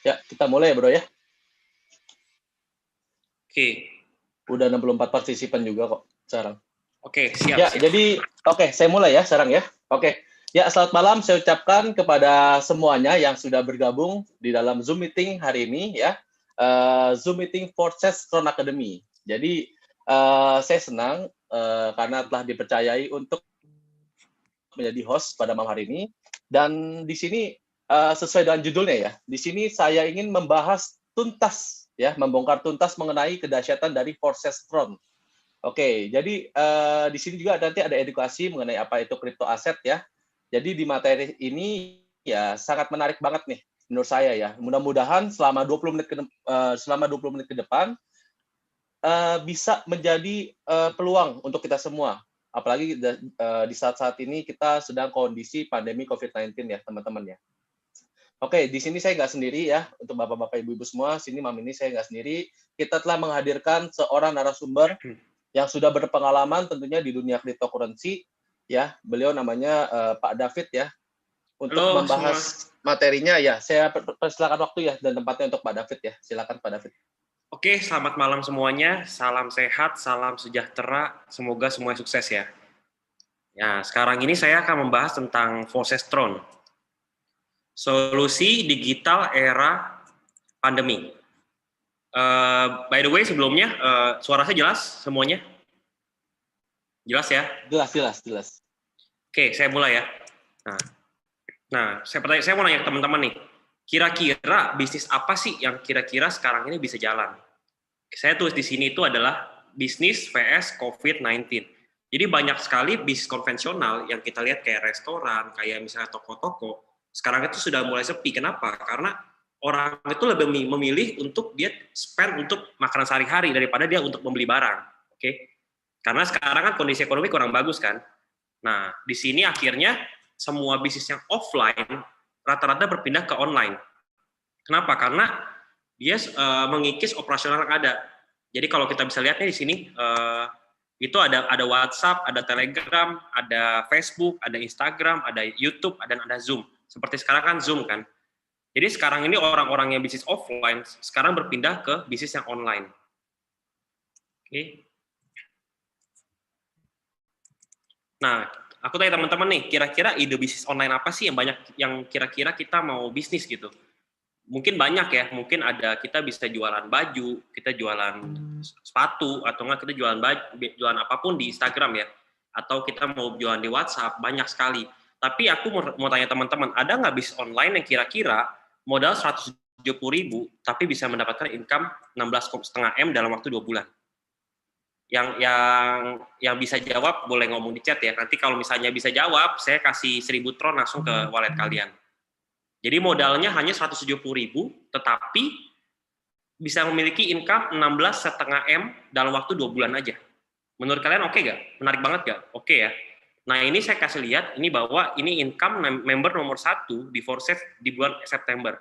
Ya, kita mulai ya bro ya. Oke. Udah 64 partisipan juga kok sekarang. Oke, siap. Ya, jadi saya mulai ya sekarang ya. Oke. Ya, selamat malam saya ucapkan kepada semuanya yang sudah bergabung di dalam Zoom meeting hari ini ya. Zoom meeting Forces Tron Academy. Jadi saya senang karena telah dipercayai untuk menjadi host pada malam hari ini. Dan di sini sesuai dengan judulnya ya, di sini saya ingin membahas tuntas ya, membongkar tuntas mengenai kedahsyatan dari Forces Tron. Oke, jadi di sini juga nanti ada edukasi mengenai apa itu kripto aset ya. Jadi di materi ini ya sangat menarik banget nih menurut saya ya. Mudah-mudahan selama 20 menit ke depan bisa menjadi peluang untuk kita semua. Apalagi di saat-saat ini kita sedang kondisi pandemi COVID-19 ya, teman-teman ya. Oke, di sini saya nggak sendiri ya, untuk bapak-bapak, ibu-ibu semua, sini malam ini saya nggak sendiri. Kita telah menghadirkan seorang narasumber yang sudah berpengalaman tentunya di dunia cryptocurrency, ya. Beliau namanya Pak David ya. Untuk Halo membahas semua. materinya ya, saya persilakan waktu ya dan tempatnya untuk Pak David ya. Silakan Pak David. Oke, selamat malam semuanya. Salam sehat, salam sejahtera. Semoga semuanya sukses ya. Ya, sekarang ini saya akan membahas tentang Forces Tron. Solusi digital era pandemi. By the way, sebelumnya suara saya jelas semuanya? Jelas ya? Jelas. Oke, saya mulai ya. Nah, saya mau nanya ke teman-teman nih. Kira-kira bisnis apa sih yang kira-kira sekarang ini bisa jalan? Saya tulis di sini itu adalah bisnis vs COVID-19. Jadi banyak sekali bisnis konvensional yang kita lihat kayak restoran, kayak misalnya toko-toko, sekarang itu sudah mulai sepi. Kenapa? Karena orang itu lebih memilih untuk dia spend untuk makanan sehari-hari daripada dia untuk membeli barang. Oke? Karena sekarang kan kondisi ekonomi kurang bagus kan. Nah, di sini akhirnya semua bisnis yang offline rata-rata berpindah ke online. Kenapa? Karena dia mengikis operasional yang ada. Jadi kalau kita bisa lihatnya di sini itu ada WhatsApp, ada Telegram, ada Facebook, ada Instagram, ada YouTube, dan ada Zoom. Seperti sekarang kan Zoom kan. Jadi sekarang ini orang-orang yang bisnis offline sekarang berpindah ke bisnis yang online. Oke. Nah, aku tanya teman-teman nih, kira-kira ide bisnis online apa sih yang kira-kira kita mau bisnis gitu? Mungkin banyak ya, mungkin ada kita bisa jualan baju, kita jualan sepatu, atau enggak kita jualan apapun di Instagram ya, atau kita mau jualan di WhatsApp, banyak sekali. Tapi aku mau tanya teman-teman, ada nggak bisnis online yang kira-kira modal 170.000 tapi bisa mendapatkan income 16,5 M dalam waktu 2 bulan? Yang bisa jawab boleh ngomong di chat ya. Nanti kalau misalnya bisa jawab, saya kasih 1.000 Tron langsung ke wallet kalian. Jadi modalnya hanya 170.000, tetapi bisa memiliki income 16,5 M dalam waktu 2 bulan aja. Menurut kalian oke nggak? Menarik banget nggak? Oke ya. Nah ini saya kasih lihat, ini bahwa ini income member nomor 1 di Forces di bulan September.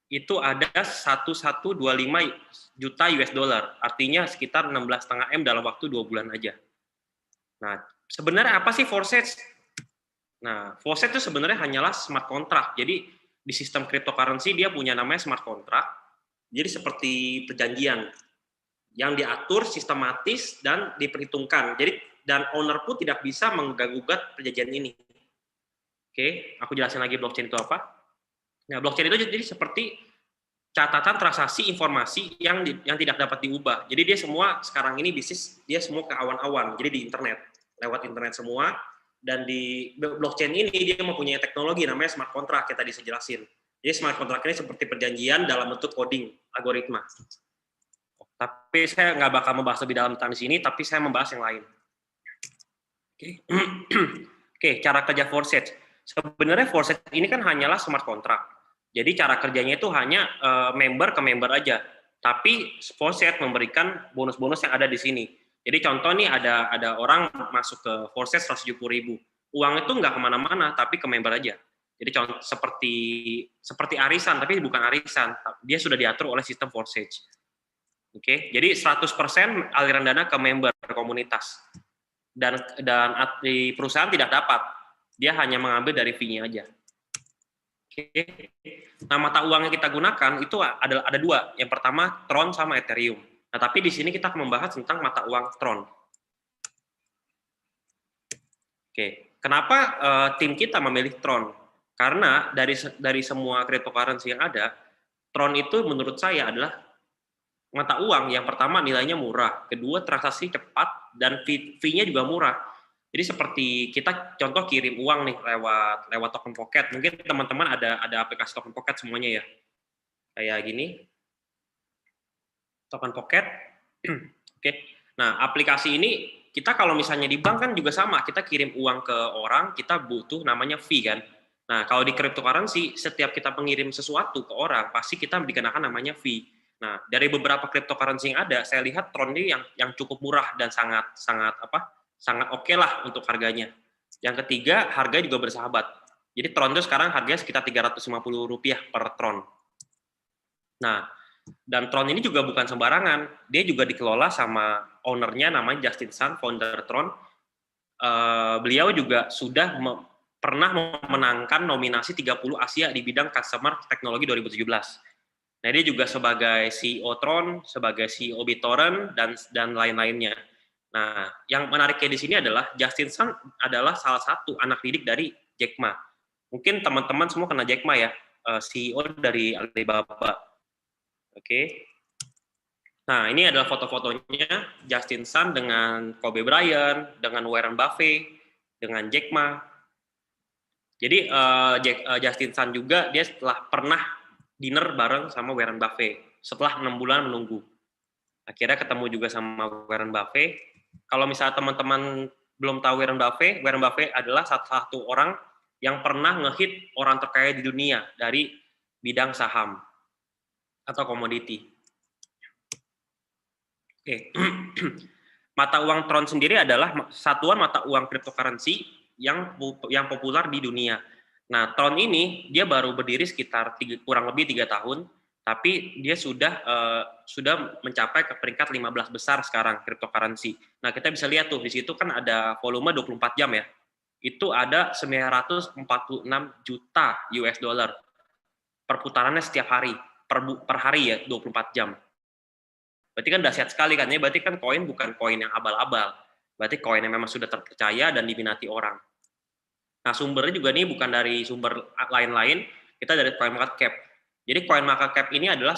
Itu ada 1125 juta US dollar, artinya sekitar 16,5 M dalam waktu 2 bulan aja. Nah, sebenarnya apa sih Forces? Nah, Forces itu sebenarnya hanyalah smart contract. Jadi di sistem cryptocurrency dia punya namanya smart contract. Jadi seperti perjanjian yang diatur sistematis dan diperhitungkan. Jadi dan owner pun tidak bisa mengganggu-gugat perjanjian ini. Oke, aku jelasin lagi blockchain itu apa. Nah, blockchain itu jadi seperti catatan transaksi informasi yang tidak dapat diubah. Jadi dia semua sekarang ini bisnis dia semua ke awan-awan. Jadi di internet, lewat internet semua. Dan di blockchain ini dia mempunyai teknologi namanya smart contract, kita bisa jelasin. Jadi smart contract ini seperti perjanjian dalam bentuk coding, algoritma. Tapi saya nggak bakal membahas lebih dalam tentang di sini, tapi saya membahas yang lain. Oke, cara kerja Forces. Sebenarnya Forces ini kan hanyalah smart contract. Jadi cara kerjanya itu hanya member ke member aja. Tapi Forces memberikan bonus-bonus yang ada di sini. Jadi contoh nih ada orang masuk ke Forces 170.000. Uang itu nggak kemana-mana, tapi ke member aja. Jadi contoh seperti arisan, tapi bukan arisan. Dia sudah diatur oleh sistem Forces. Oke, jadi 100% aliran dana ke member komunitas. Dan di perusahaan tidak dapat. Dia hanya mengambil dari fee-nya aja. Oke. Nah, mata uang yang kita gunakan itu ada dua. Yang pertama Tron sama Ethereum. Nah, tapi di sini kita akan membahas tentang mata uang Tron. Oke. Kenapa tim kita memilih Tron? Karena dari semua cryptocurrency yang ada, Tron itu menurut saya adalah mata uang yang pertama nilainya murah, kedua transaksi cepat, dan fee-nya juga murah. Jadi seperti kita contoh kirim uang nih lewat token pocket. Mungkin teman-teman ada aplikasi token pocket semuanya ya. Kayak gini. Token pocket. Oke. Nah, aplikasi ini kita kalau misalnya di bank kan juga sama, kita kirim uang ke orang, kita butuh namanya fee kan. Nah, kalau di cryptocurrency, setiap kita mengirim sesuatu ke orang, pasti kita dikenakan namanya fee. Nah, dari beberapa cryptocurrency yang ada, saya lihat Tron ini yang cukup murah dan sangat oke lah untuk harganya. Yang ketiga, harga juga bersahabat. Jadi Tron itu sekarang harganya sekitar Rp350 per Tron. Nah, dan Tron ini juga bukan sembarangan. Dia juga dikelola sama ownernya namanya Justin Sun, founder Tron. Beliau juga sudah pernah memenangkan nominasi 30 Asia di bidang Customer Technology 2017. Nah, dia juga sebagai CEO Tron, sebagai CEO BitTorrent, dan lain-lainnya. Nah, yang menariknya di sini adalah Justin Sun adalah salah satu anak didik dari Jack Ma. Mungkin teman-teman semua kenal Jack Ma ya, CEO dari Alibaba. Oke. Nah, ini adalah foto-fotonya Justin Sun dengan Kobe Bryant, dengan Warren Buffett, dengan Jack Ma. Jadi Justin Sun juga dia setelah pernah dinner bareng sama Warren Buffett setelah 6 bulan menunggu. Akhirnya ketemu juga sama Warren Buffett. Kalau misalnya teman-teman belum tahu Warren Buffett adalah satu orang yang pernah ngehit orang terkaya di dunia dari bidang saham atau komoditi. Oke. Mata uang Tron sendiri adalah satuan mata uang cryptocurrency yang populer di dunia. Nah, Tron ini dia baru berdiri sekitar kurang lebih 3 tahun, tapi dia sudah mencapai ke peringkat 15 besar sekarang cryptocurrency. Nah, kita bisa lihat tuh di situ kan ada volume 24 jam ya. Itu ada 946 juta US dollar. Perputarannya setiap hari, per hari ya 24 jam. Berarti kan dahsyat sekali kan ya, berarti kan koin bukan koin yang abal-abal. Berarti koin yang memang sudah terpercaya dan diminati orang. Nah, sumbernya juga nih bukan dari sumber lain-lain, kita dari CoinMarketCap. Jadi CoinMarketCap ini adalah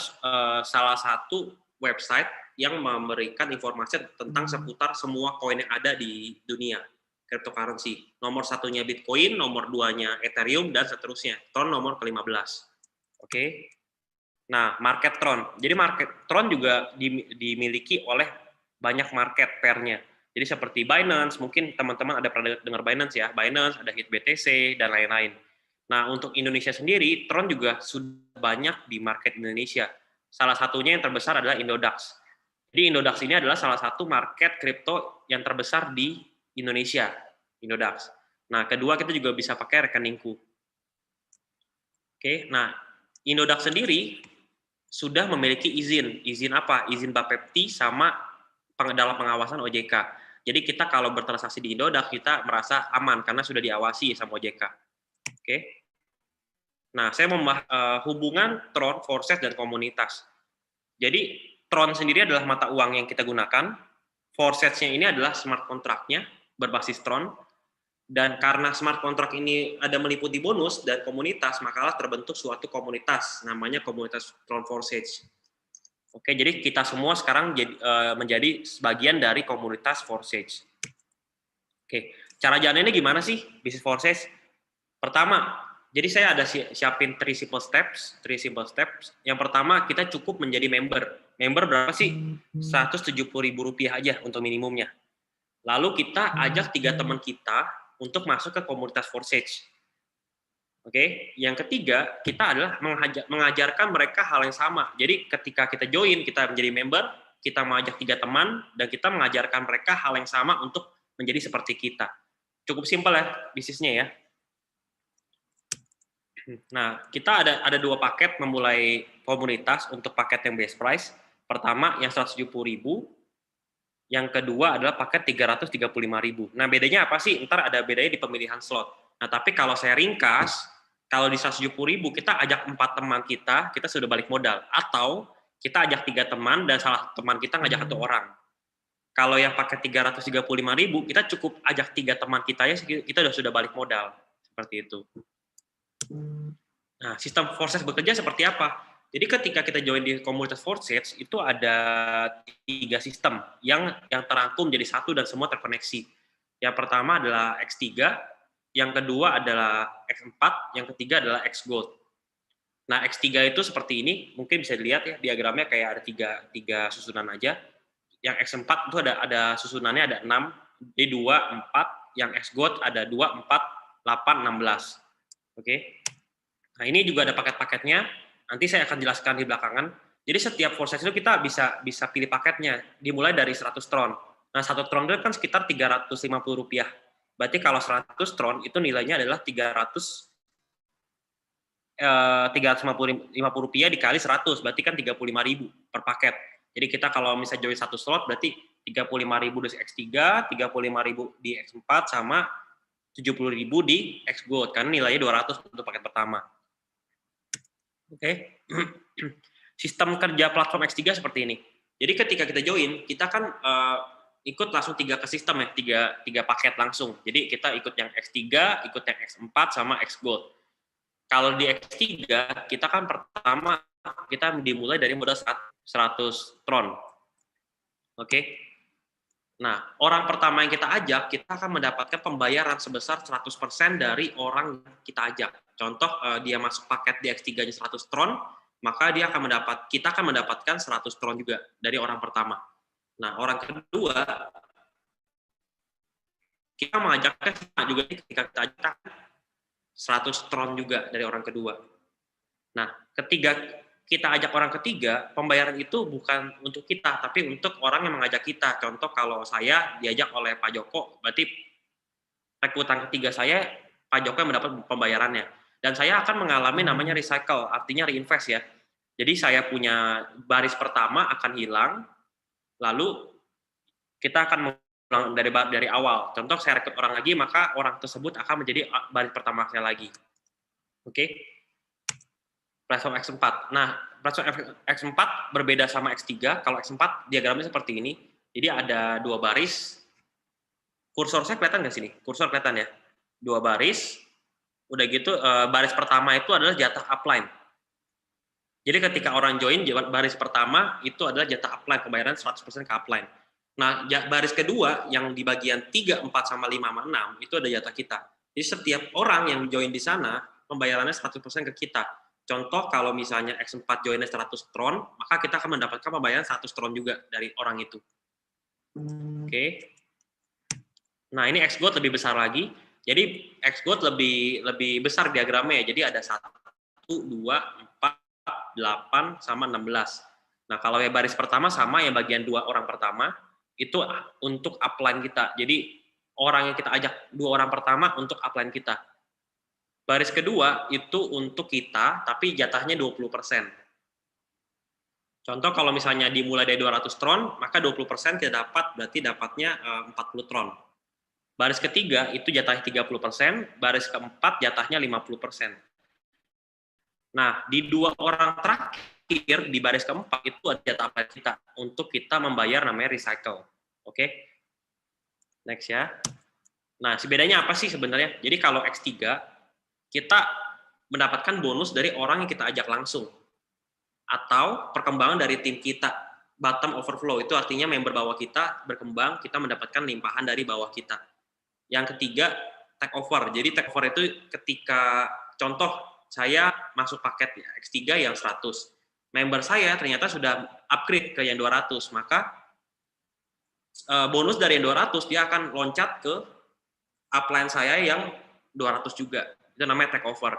salah satu website yang memberikan informasi tentang seputar semua koin yang ada di dunia cryptocurrency. Nomor satunya Bitcoin, nomor 2-nya Ethereum, dan seterusnya. Tron nomor ke-15. Oke. Nah, market Tron. Jadi market Tron juga dimiliki oleh banyak market pair-nya. Jadi seperti Binance, mungkin teman-teman ada pernah dengar Binance ya, Binance, ada HitBTC, dan lain-lain. Nah, untuk Indonesia sendiri, Tron juga sudah banyak di market Indonesia. Salah satunya yang terbesar adalah Indodax. Jadi Indodax ini adalah salah satu market kripto yang terbesar di Indonesia, Indodax. Nah, kedua kita juga bisa pakai rekeningku. Oke, nah Indodax sendiri sudah memiliki izin apa? Izin Bapepti sama dalam pengawasan OJK. Jadi kita kalau bertransaksi di Indodax kita merasa aman karena sudah diawasi sama OJK. Oke. Nah, saya membahas hubungan Tron, Forces, dan komunitas. Jadi Tron sendiri adalah mata uang yang kita gunakan. Forces-nya ini adalah smart contract-nya berbasis Tron. Dan karena smart contract ini ada meliputi bonus dan komunitas, makalah terbentuk suatu komunitas, namanya komunitas Tron Forces. Oke, jadi kita semua sekarang menjadi sebagian dari komunitas Forces. Oke, cara jalannya gimana sih bisnis Forces? Pertama, jadi saya ada siapin 3 simple steps. Yang pertama, kita cukup menjadi member. Member berapa sih? Rp170.000 aja untuk minimumnya. Lalu kita ajak 3 teman kita untuk masuk ke komunitas Forces. Oke, yang ketiga, kita adalah mengajarkan mereka hal yang sama. Jadi ketika kita join, kita menjadi member, kita mengajak 3 teman, dan kita mengajarkan mereka hal yang sama untuk menjadi seperti kita. Cukup simpel ya bisnisnya ya. Nah, kita ada 2 paket memulai komunitas untuk paket yang base price. Pertama yang 170.000, yang kedua adalah paket 335.000. Nah, bedanya apa sih? Ntar ada bedanya di pemilihan slot. Nah, tapi kalau saya ringkas, Kalau di 170.000 kita ajak 4 teman kita sudah balik modal. Atau kita ajak 3 teman dan salah teman kita ngajak 1 orang. Kalau yang pakai 335.000, kita cukup ajak 3 teman kita ya, kita sudah balik modal. Seperti itu. Nah, sistem Forces bekerja seperti apa? Jadi ketika kita join di komunitas Forces, itu ada 3 sistem yang terangkum jadi satu dan semua terkoneksi. Yang pertama adalah X3, yang kedua adalah X4, yang ketiga adalah X-Gold. Nah, X3 itu seperti ini, mungkin bisa dilihat ya, diagramnya kayak ada 3 susunan aja. Yang X4 itu ada susunannya ada 6, D2, 4, yang X-Gold ada 2, 4, 8, 16. Oke. Nah, ini juga ada paket-paketnya. Nanti saya akan jelaskan di belakangan. Jadi setiap Forces itu kita bisa pilih paketnya, dimulai dari 100 tron. Nah, 1 tron itu kan sekitar Rp350. Berarti kalau 100 tron itu nilainya adalah Rp350 dikali 100, berarti kan 35.000 per paket. Jadi kita kalau misalnya join 1 slot, berarti 35.000 di X3, 35.000 di X4, sama 70.000 di X-Gold, karena nilainya 200 untuk paket pertama. Oke. Sistem kerja platform X3 seperti ini. Jadi ketika kita join, kita kan ikut langsung 3 ke sistem ya, 3 paket langsung. Jadi kita ikut yang X3, ikut yang X4, sama X-Gold. Kalau di X3, kita kan pertama, kita dimulai dari modal 100 tron. Oke. Nah, orang pertama yang kita ajak, kita akan mendapatkan pembayaran sebesar 100% dari orang yang kita ajak. Contoh, dia masuk paket di X3-nya 100 tron, maka kita akan mendapatkan 100 tron juga dari orang pertama. Nah, orang kedua, kita mengajaknya juga ketika kita ajak 100 tron juga dari orang kedua. Nah, ketika kita ajak orang ketiga, pembayaran itu bukan untuk kita, tapi untuk orang yang mengajak kita. Contoh, kalau saya diajak oleh Pak Joko, berarti rekrutan ketiga saya, Pak Joko yang mendapat pembayarannya. Dan saya akan mengalami namanya recycle, artinya reinvest ya. Jadi saya punya baris pertama akan hilang, lalu kita akan mengulang dari awal. Contoh, saya rekrut orang lagi, maka orang tersebut akan menjadi baris pertama saya lagi. Oke? Platform X4. Nah, platform X4 berbeda sama X3. Kalau X4 diagramnya seperti ini. Jadi ada 2 baris. Kursor saya kelihatan nggak sini? Kursor kelihatan ya? 2 baris. Udah gitu, baris pertama itu adalah jatah upline. Jadi ketika orang join, baris pertama itu adalah jatah upline, pembayaran 100% ke upline. Nah, baris kedua yang di bagian 3, 4, sama 5, sama 6, itu ada jatah kita. Jadi setiap orang yang join di sana, pembayarannya 100% ke kita. Contoh, kalau misalnya X4 joinnya 100 tron, maka kita akan mendapatkan pembayaran 100 tron juga dari orang itu. Oke. Nah, ini X-Gold lebih besar lagi. Jadi X-Gold lebih besar diagramnya. Jadi ada 1, 2, 4, 8, sama 16. Nah, kalau yang baris pertama sama yang bagian 2 orang pertama, itu untuk upline kita. Jadi orang yang kita ajak 2 orang pertama untuk upline kita. Baris kedua itu untuk kita, tapi jatahnya 20%. Contoh, kalau misalnya dimulai dari 200 tron, maka 20% kita dapat, berarti dapatnya 40 tron. Baris ketiga itu jatahnya 30%, baris keempat jatahnya 50%. Nah, di 2 orang terakhir, di baris keempat, itu ada jatah kita, untuk kita membayar namanya recycle. Oke? Next ya. Nah, bedanya apa sih sebenarnya? Jadi kalau X3, kita mendapatkan bonus dari orang yang kita ajak langsung. Atau perkembangan dari tim kita, bottom overflow, itu artinya member bawah kita berkembang, kita mendapatkan limpahan dari bawah kita. Yang ketiga, take over. Jadi take over itu ketika, contoh, saya masuk paket X3 yang 100. Member saya ternyata sudah upgrade ke yang 200, maka bonus dari yang 200, dia akan loncat ke upline saya yang 200 juga. Itu namanya take over.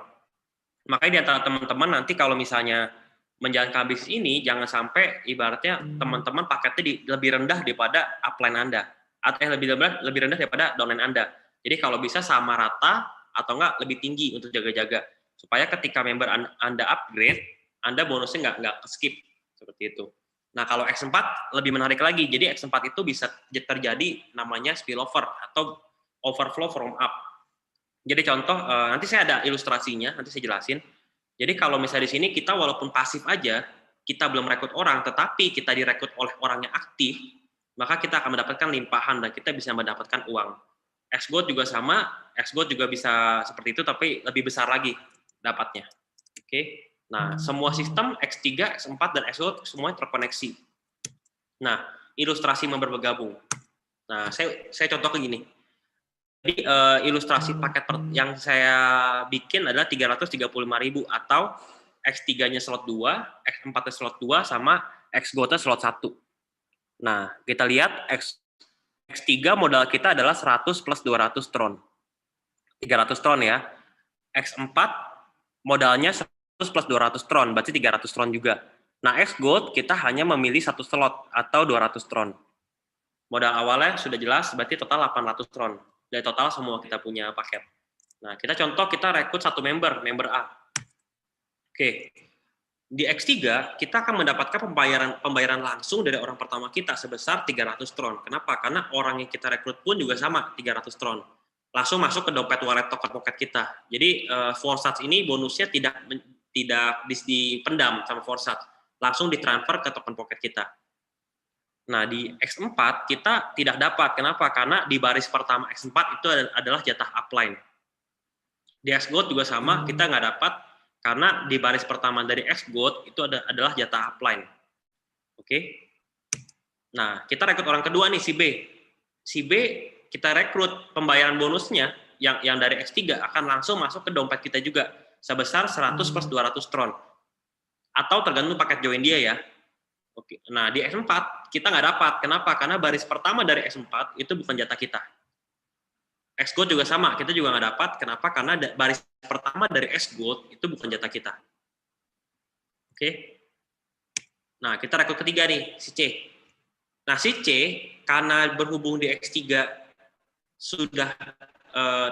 Makanya di antara teman-teman nanti kalau misalnya menjalankan bisnis ini, jangan sampai ibaratnya teman-teman paketnya lebih rendah daripada upline Anda, atau lebih rendah daripada downline Anda. Jadi kalau bisa sama rata, atau enggak lebih tinggi untuk jaga-jaga. Supaya ketika member Anda upgrade, Anda bonusnya nggak skip. Seperti itu. Nah, kalau X4 lebih menarik lagi. Jadi X4 itu bisa terjadi namanya spillover, atau overflow from up. Jadi contoh, nanti saya ada ilustrasinya, nanti saya jelasin. Jadi kalau misalnya di sini kita walaupun pasif aja, kita belum rekrut orang, tetapi kita direkrut oleh orang yang aktif, maka kita akan mendapatkan limpahan dan kita bisa mendapatkan uang. Xgoat juga sama, Xgoat juga bisa seperti itu, tapi lebih besar lagi dapatnya. Oke, nah semua sistem X3, X4, dan Xgoat semuanya terkoneksi. Nah, ilustrasi member bergabung. Nah, saya contoh ke gini. Jadi ilustrasi paket yang saya bikin adalah 335.000 atau X3-nya slot 2, X4-nya slot 2, sama Xgoat-nya slot 1. Nah, kita lihat X3 modal kita adalah 100 plus 200 tron. 300 tron ya. X4 modalnya 100 plus 200 tron, berarti 300 tron juga. Nah, Xgoat kita hanya memilih satu slot atau 200 tron. Modal awalnya sudah jelas, berarti total 800 tron. Dari total semua kita punya paket. Nah, kita contoh kita rekrut satu member A. Oke. Di X3 kita akan mendapatkan pembayaran langsung dari orang pertama kita sebesar 300 tron. Kenapa? Karena orang yang kita rekrut pun juga sama 300 tron. Langsung masuk ke dompet wallet token pocket kita. Jadi Forsats ini bonusnya tidak dipendam sama Forsats, langsung ditransfer ke token pocket kita. Nah, di X4 kita tidak dapat. Kenapa? Karena di baris pertama X4 itu adalah jatah upline. Di Xgoat juga sama, kita nggak dapat karena di baris pertama dari Xgoat itu adalah jatah upline. Oke. Nah, kita rekrut orang kedua nih, si B. Si B kita rekrut pembayaran bonusnya yang dari X3 akan langsung masuk ke dompet kita juga sebesar 100 plus 200 tron. Atau tergantung paket join dia ya. Oke. Nah, di X4 kita nggak dapat. Kenapa? Karena baris pertama dari X4 itu bukan jatah kita. Xgoat juga sama, kita juga nggak dapat. Kenapa? Karena baris pertama dari Xgoat itu bukan jatah kita. Oke. Nah, kita rekrut ketiga nih, si C. Nah, si C, karena berhubung di X3 sudah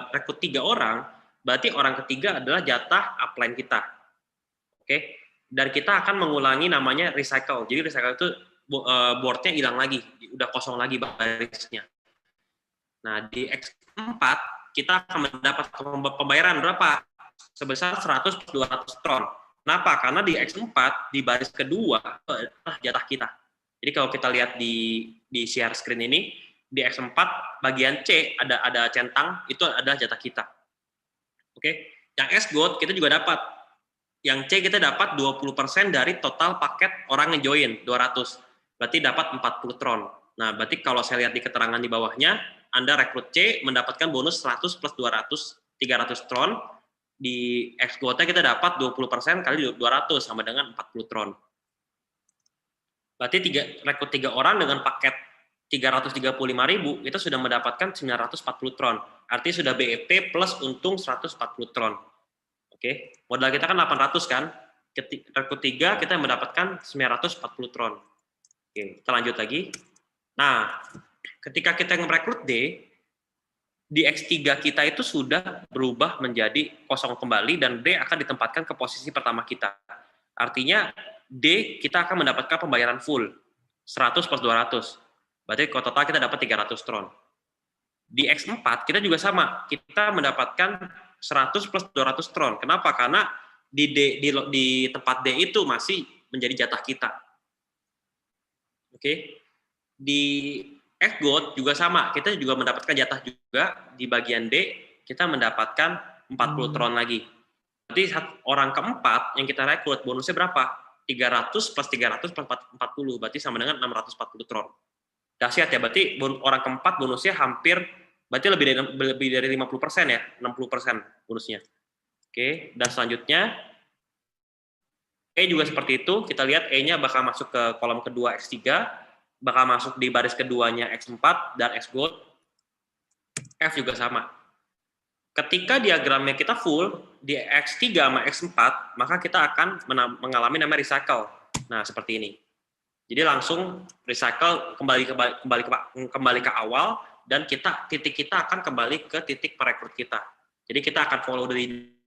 rekrut 3 orang, berarti orang ketiga adalah jatah upline kita. Oke. Dan kita akan mengulangi namanya recycle. Jadi recycle itu boardnya hilang lagi, udah kosong lagi barisnya. Nah, di X4 kita akan mendapat pembayaran berapa? Sebesar 100-200 tron. Kenapa? Karena di X4 di baris kedua adalah jatah kita. Jadi kalau kita lihat di share screen ini, di X4 bagian C ada centang, itu adalah jatah kita. Oke. Yang Xgoat kita juga dapat. Yang C kita dapat 20% dari total paket orang yang join, 200. Berarti dapat 40 tron. Nah, berarti kalau saya lihat di keterangan di bawahnya, Anda rekrut C mendapatkan bonus 100 plus 200, 300 tron. Di Xgoat kita dapat 20% kali 200 sama dengan 40 tron. Berarti rekrut 3 orang dengan paket 335.000 itu sudah mendapatkan 940 tron. Artinya sudah BEP plus untung 140 tron. Oke, modal kita kan 800 kan, rekrut 3 kita mendapatkan 940 tron. Oke, kita lanjut lagi. Nah, ketika kita merekrut D, di X3 kita itu sudah berubah menjadi kosong kembali dan D akan ditempatkan ke posisi pertama kita. Artinya D kita akan mendapatkan pembayaran full 100 plus 200. Berarti total kita dapat 300 tron. Di X4 kita juga sama, kita mendapatkan 100 plus 200 tron. Kenapa? Karena di tempat D itu masih menjadi jatah kita. Oke. Di Xgoat juga sama, kita juga mendapatkan jatah juga di bagian D, kita mendapatkan 40 tron lagi. Berarti orang keempat yang kita rekrut bonusnya berapa? 300 plus 300 plus 40, berarti sama dengan 640 tron. Dahsyat ya, berarti orang keempat bonusnya hampir, berarti lebih dari 50% ya, 60% bonusnya. Oke, dan selanjutnya E juga seperti itu, kita lihat E-nya bakal masuk ke kolom kedua X3, bakal masuk di baris keduanya X4 dan Xgoat. F juga sama. Ketika diagramnya kita full di X3 sama X4, maka kita akan mengalami namanya recycle. Nah, seperti ini. Jadi langsung recycle kembali ke awal dan titik kita akan kembali ke titik perekrut kita. Jadi kita akan follow dari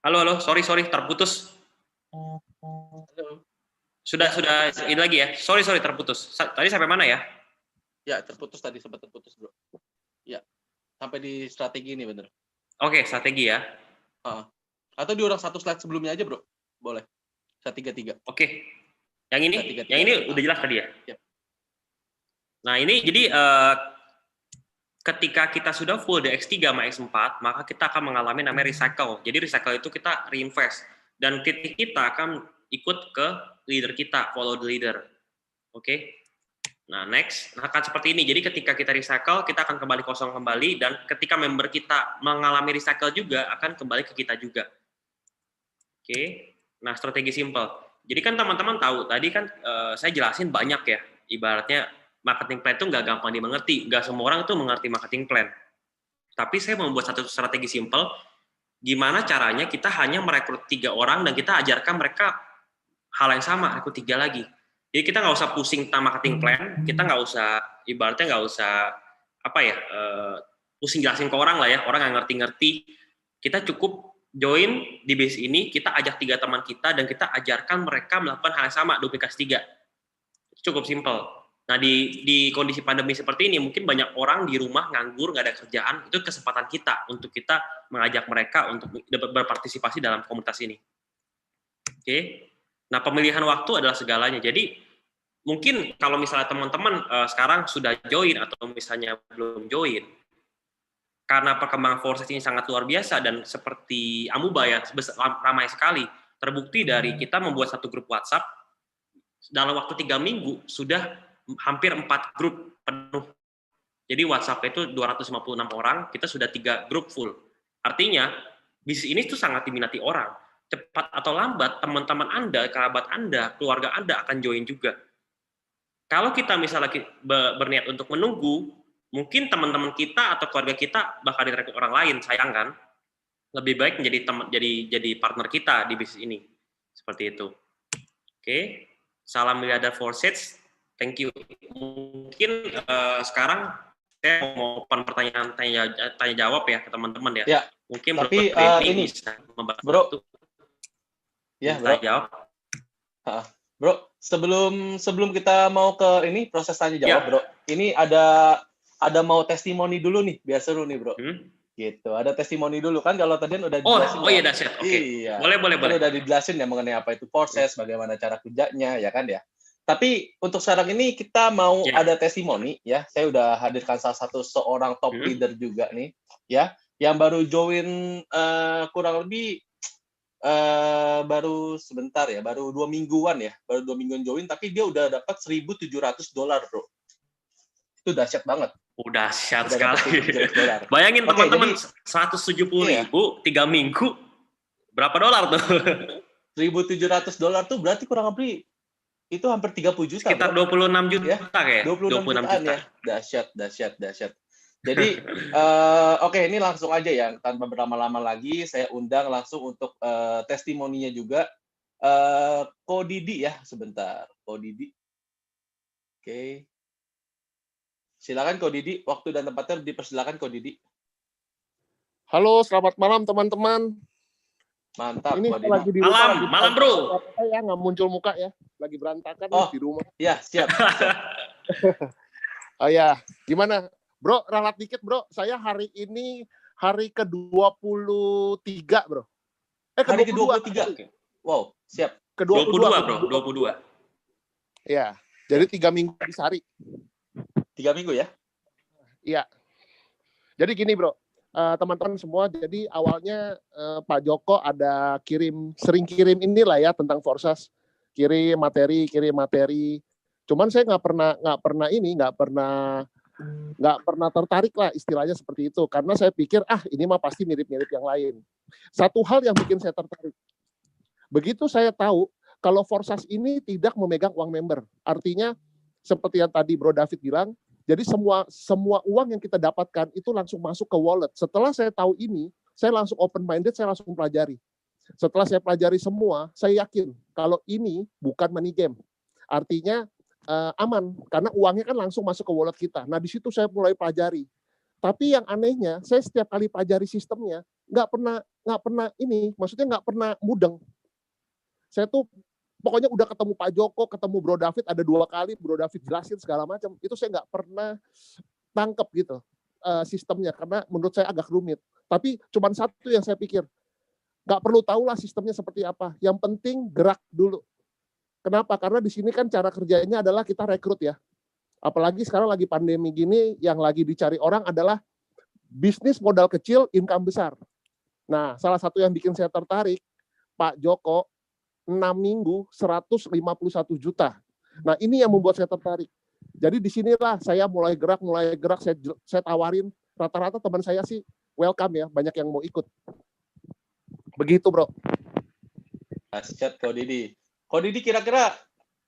Halo, sorry, terputus. Halo. Sudah ini lagi ya. Sorry, terputus. Tadi sampai mana ya? Ya, terputus tadi, sempat terputus, Bro. Ya, sampai di strategi ini bener. Oke, strategi ya. Atau diulang satu slide sebelumnya aja, Bro. Boleh. Strategi 3. Oke. Yang ini, yang ini udah jelas tadi ya. Ya. Nah, ini jadi ketika kita sudah full di X3 sama X4, maka kita akan mengalami namanya recycle. Jadi recycle itu kita reinvest. Dan titik kita akan ikut ke leader kita, follow the leader. Oke. Nah, next. Nah, akan seperti ini. Jadi ketika kita recycle, kita akan kembali kosong kembali. Dan ketika member kita mengalami recycle juga, akan kembali ke kita juga. Oke. Nah, strategi simple. Jadi kan teman-teman tahu, tadi kan saya jelasin banyak ya. Ibaratnya marketing plan itu nggak gampang dimengerti. Nggak semua orang itu mengerti marketing plan. Tapi saya membuat satu strategi simple, gimana caranya kita hanya merekrut 3 orang dan kita ajarkan mereka hal yang sama, rekrut 3 lagi. Jadi kita nggak usah pusing tentang marketing plan, kita nggak usah, ibaratnya nggak usah, pusing jelasin ke orang lah ya, orang nggak ngerti-ngerti. Kita cukup join di base ini, kita ajak 3 teman kita, dan kita ajarkan mereka melakukan hal yang sama, duplikasi 3. Cukup simple. Nah, di kondisi pandemi seperti ini, mungkin banyak orang di rumah nganggur, nggak ada kerjaan, itu kesempatan kita untuk kita mengajak mereka untuk berpartisipasi dalam komunitas ini. Oke. Nah, pemilihan waktu adalah segalanya. Jadi, mungkin kalau misalnya teman-teman sekarang sudah join atau misalnya belum join, karena perkembangan Forces ini sangat luar biasa dan seperti Amuba ya, ramai sekali. Terbukti dari kita membuat satu grup WhatsApp, dalam waktu 3 minggu sudah hampir 4 grup penuh. Jadi WhatsApp itu 256 orang, kita sudah 3 grup full. Artinya, bisnis ini tuh sangat diminati orang. Cepat atau lambat, teman-teman Anda, kerabat Anda, keluarga Anda akan join juga. Kalau kita misalnya berniat untuk menunggu, mungkin teman-teman kita atau keluarga kita bakal direkrut orang lain, sayang kan? Lebih baik jadi partner kita di bisnis ini. Seperti itu. Oke. Salam miliarder Forces. Thank you. Mungkin sekarang saya mau open pertanyaan tanya jawab ya ke teman-teman ya. Ya. Mungkin tapi ini bisa membantu. Bro. Ya, Bro. Jawab. Bro, sebelum kita mau ke ini proses tanya jawab, ya. Bro. Ini ada mau testimoni dulu nih, biar seru nih, Bro. Gitu. Ada testimoni dulu kan, kalau tadi udah dijelasin. Oh iya, dahsyat. Oke. Iya. Boleh. Udah dijelasin ya mengenai apa itu proses, bagaimana cara kerjanya, ya kan ya. Tapi untuk sekarang ini kita mau ada testimoni ya. Saya udah hadirkan salah satu seorang top leader juga nih, ya, yang baru join kurang lebih baru sebentar ya, baru 2 mingguan ya, baru 2 mingguan join, tapi dia udah dapat $1.700, Bro. Itu dahsyat banget. Dahsyat sekali. Bayangin teman-teman, 170.000 3 minggu, berapa dolar tuh? $1.700 tuh berarti kurang lebih itu hampir 30 juta. Sekitar 26 juta ya? kayak. 26 juta. Ya. Dahsyat. Jadi, oke, ini langsung aja ya, tanpa berlama-lama lagi, saya undang langsung untuk testimoninya juga. Ko Didi ya, sebentar. Ko Didi. Oke. Silakan Ko Didi, waktu dan tempatnya dipersilakan Ko Didi. Halo, selamat malam teman-teman. Mantap. Ini lagi di rumah. Malam Bro. Ya, nggak muncul muka ya, lagi berantakan di rumah. Ya, siap. Oh ya, gimana? Bro, ralat dikit bro, saya hari ini hari ke-23 bro. Hari ke-23? Wow, siap. Ke-22 bro, 22. Ya, jadi 3 minggu di Sari. 3 minggu ya? Iya. Jadi gini bro, teman-teman semua, jadi awalnya Pak Joko ada sering kirim inilah ya tentang Forces, kirim materi. Cuman saya nggak pernah tertarik lah istilahnya seperti itu, karena saya pikir ini mah pasti mirip-mirip yang lain. Satu hal yang bikin saya tertarik, begitu saya tahu kalau Forces ini tidak memegang uang member, artinya seperti yang tadi Bro David bilang, jadi semua uang yang kita dapatkan itu langsung masuk ke wallet. Setelah saya tahu ini, saya langsung open minded, saya langsung pelajari. Setelah saya pelajari semua, saya yakin kalau ini bukan money game. Artinya aman, karena uangnya kan langsung masuk ke wallet kita. Nah, di situ saya mulai pelajari. Tapi yang anehnya, saya setiap kali pelajari sistemnya, nggak pernah ini, maksudnya nggak pernah mudeng. Saya tuh pokoknya udah ketemu Pak Joko, ketemu Bro David ada 2 kali, Bro David jelasin segala macam. Itu saya nggak pernah tangkep gitu sistemnya, karena menurut saya agak rumit. Tapi cuman satu yang saya pikir, nggak perlu tahu lah sistemnya seperti apa. Yang penting gerak dulu. Kenapa? Karena di sini kan cara kerjanya adalah kita rekrut ya. Apalagi sekarang lagi pandemi gini, yang lagi dicari orang adalah bisnis modal kecil, income besar. Nah, salah satu yang bikin saya tertarik, Pak Joko, 6 minggu, 151 juta. Nah, ini yang membuat saya tertarik. Jadi disinilah saya mulai gerak, saya tawarin, rata-rata teman saya sih welcome ya, banyak yang mau ikut. Begitu, Bro. Dahsyat Ko Didi. Ko Didi kira-kira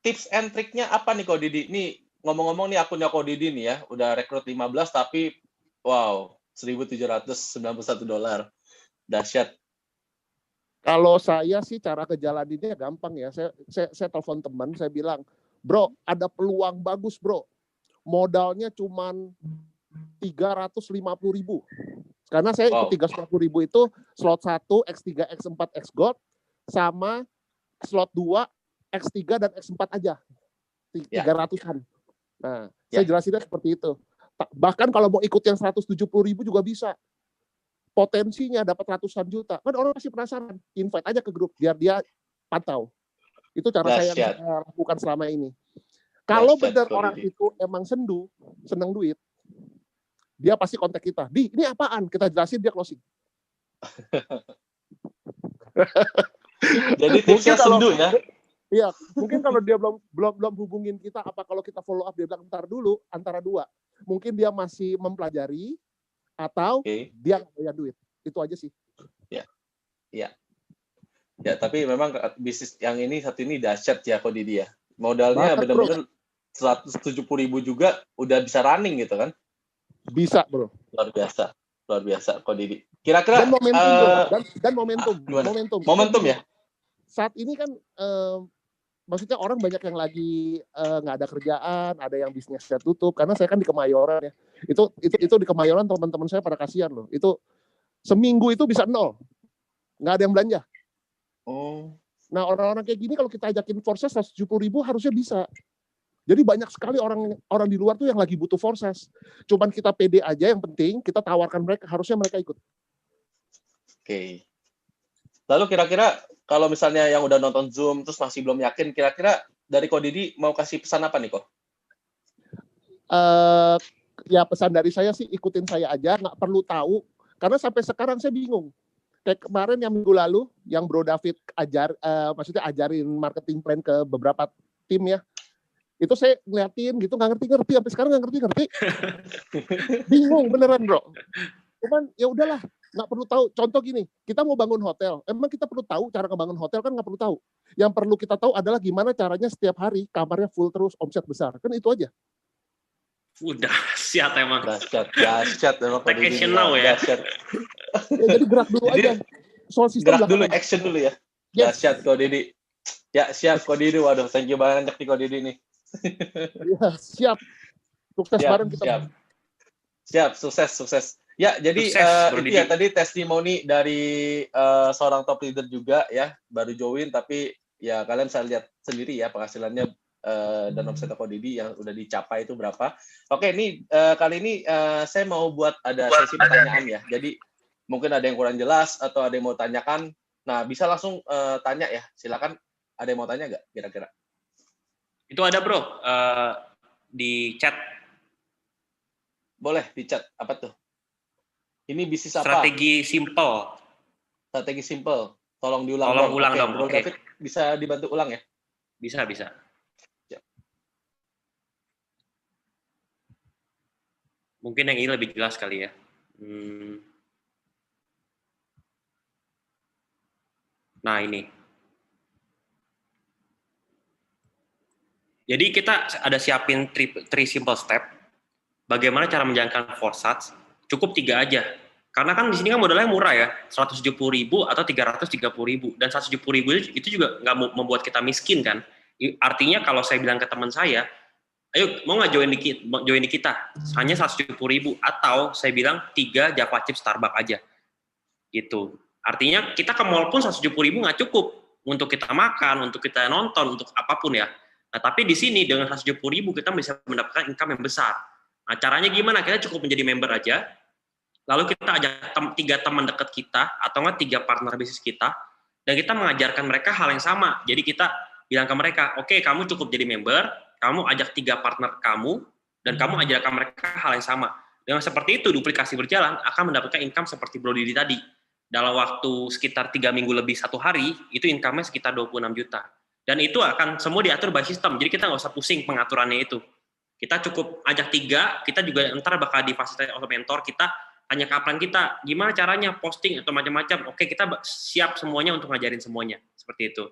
tips and triknya apa nih Ko Didi? Nih ngomong-ngomong nih akunnya Ko Didi nih ya, udah rekrut 15 tapi wow, $1.791. Dahsyat. Kalau saya sih cara kejalaninnya gampang ya. Saya telepon teman, saya bilang, bro, ada peluang bagus bro. Modalnya cuman 350.000. Karena saya ikut 350.000 itu slot 1, X3, X4, X Gold, sama slot 2, X3 dan X4 aja. 300-an. Nah, saya jelasinnya seperti itu. Bahkan kalau mau ikut yang 170.000 juga bisa. Potensinya dapat ratusan juta. Kan orang pasti penasaran. Invite aja ke grup biar dia pantau. Itu cara saya yang saya lakukan selama ini. Kalau benar orang itu emang seneng duit, dia pasti kontak kita. Di, ini apaan? Kita jelasin, dia closing. Jadi tipsnya sendu ya? Iya, mungkin kalau dia belum hubungin kita, apa kalau kita follow up, dia bilang ntar dulu, antara dua. Mungkin dia masih mempelajari, atau dia nggak punya duit. Itu aja sih. Ya, tapi memang bisnis yang ini satu ini dahsyat ya Ko Didi ya. Modalnya benar-benar 170.000 juga udah bisa running gitu kan? Bisa bro. Luar biasa Ko Didi. Kira-kira dan momentum ya. Saat ini kan maksudnya orang banyak yang lagi nggak ada kerjaan, ada yang bisnisnya tutup. Karena saya kan di Kemayoran ya. Itu di Kemayoran teman-teman saya pada kasihan loh. Itu seminggu itu bisa 0, nggak ada yang belanja. Nah orang-orang kayak gini kalau kita ajakin Forces 170.000 harusnya bisa. Jadi banyak sekali orang di luar tuh yang lagi butuh Forces. Cuman kita pede aja, yang penting kita tawarkan mereka, harusnya mereka ikut. Oke. Lalu kira-kira kalau misalnya yang udah nonton Zoom terus masih belum yakin, kira-kira dari Ko Didi mau kasih pesan apa nih Ko? Ya pesan dari saya sih ikutin saya aja, nggak perlu tahu. Karena sampai sekarang saya bingung. Kayak kemarin yang minggu lalu, yang Bro David maksudnya ajarin marketing plan ke beberapa tim ya. Itu saya ngeliatin gitu, nggak ngerti-ngerti. Sampai sekarang nggak ngerti-ngerti. Bingung beneran bro. Cuman ya udahlah, nggak perlu tahu. Contoh gini, kita mau bangun hotel. Emang kita perlu tahu cara ngebangun hotel kan? Nggak perlu tahu. Yang perlu kita tahu adalah gimana caranya setiap hari kamarnya full terus, omset besar. Kan itu aja. Udah dahsyat emang. Dahsyat emang. Take action now ya. Ya, jadi gerak dulu aja. Soal sistem gerak dulu, action dulu ya. Dahsyat Ko Didi. Ya siap Ko Didi. Waduh, thank you banget nih Ko Didi nih. Ya, siap. Sukses bareng kita. Siap, sukses. Ya, jadi itu ya tadi testimoni dari seorang top leader juga ya, baru join tapi ya kalian bisa lihat sendiri ya penghasilannya dan omset Ko Didi yang udah dicapai itu berapa. Oke, ini kali ini saya mau buat ada sesi pertanyaan ya. Jadi mungkin ada yang kurang jelas atau ada yang mau tanyakan. Nah, bisa langsung tanya ya. Silakan. Ada yang mau tanya nggak kira-kira? Itu ada bro di chat. Boleh di chat. Apa tuh? Ini bisnis apa? Strategi simple. Tolong diulang. Tolong ulang dong. Bro David bisa dibantu ulang ya? Bisa. Ya. Mungkin yang ini lebih jelas kali ya. Nah ini. Jadi kita ada siapin three simple step. Bagaimana cara menjalankan Forsats? Cukup 3 aja. Karena kan di sini kan modalnya murah ya, 170.000 atau 330.000. Dan 170.000 itu juga nggak membuat kita miskin kan. Artinya kalau saya bilang ke teman saya, ayo mau nggak join di kita? Hanya 170.000. Atau saya bilang 3 Java Chip Starbucks aja. Gitu. Artinya kita ke mall pun 170.000 nggak cukup untuk kita makan, untuk kita nonton, untuk apapun ya. Nah, tapi di sini dengan 170.000 kita bisa mendapatkan income yang besar. Nah, caranya gimana? Kita cukup menjadi member aja, lalu kita ajak 3 teman dekat kita, atau nggak 3 partner bisnis kita, dan kita mengajarkan mereka hal yang sama. Jadi kita bilang ke mereka, oke, kamu cukup jadi member, kamu ajak 3 partner kamu, dan kamu ajarkan mereka hal yang sama. Dengan seperti itu, duplikasi berjalan, akan mendapatkan income seperti Bro Didi tadi. Dalam waktu sekitar 3 minggu lebih 1 hari, itu income-nya sekitar 26 juta. Dan itu akan semua diatur by system, jadi kita nggak usah pusing pengaturannya itu. Kita cukup ajak 3, kita juga ntar bakal difasilitasi oleh mentor, kita hanya kapan kita, gimana caranya posting atau macam-macam, oke kita siap semuanya untuk ngajarin semuanya, seperti itu.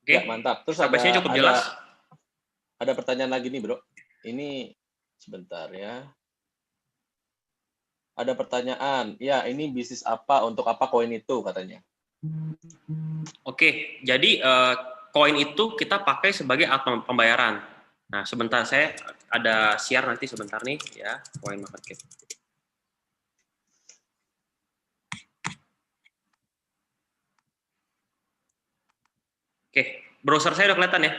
Oke, ya, mantap. Terus sampai sini cukup jelas. Ada pertanyaan lagi nih, Bro. Ini sebentar ya. Ada pertanyaan, ya ini bisnis apa, untuk apa koin itu katanya. Oke, jadi koin itu kita pakai sebagai alat pembayaran. Nah, sebentar saya ada share nanti sebentar nih ya, koin market cap. Oke, browser saya udah kelihatan ya.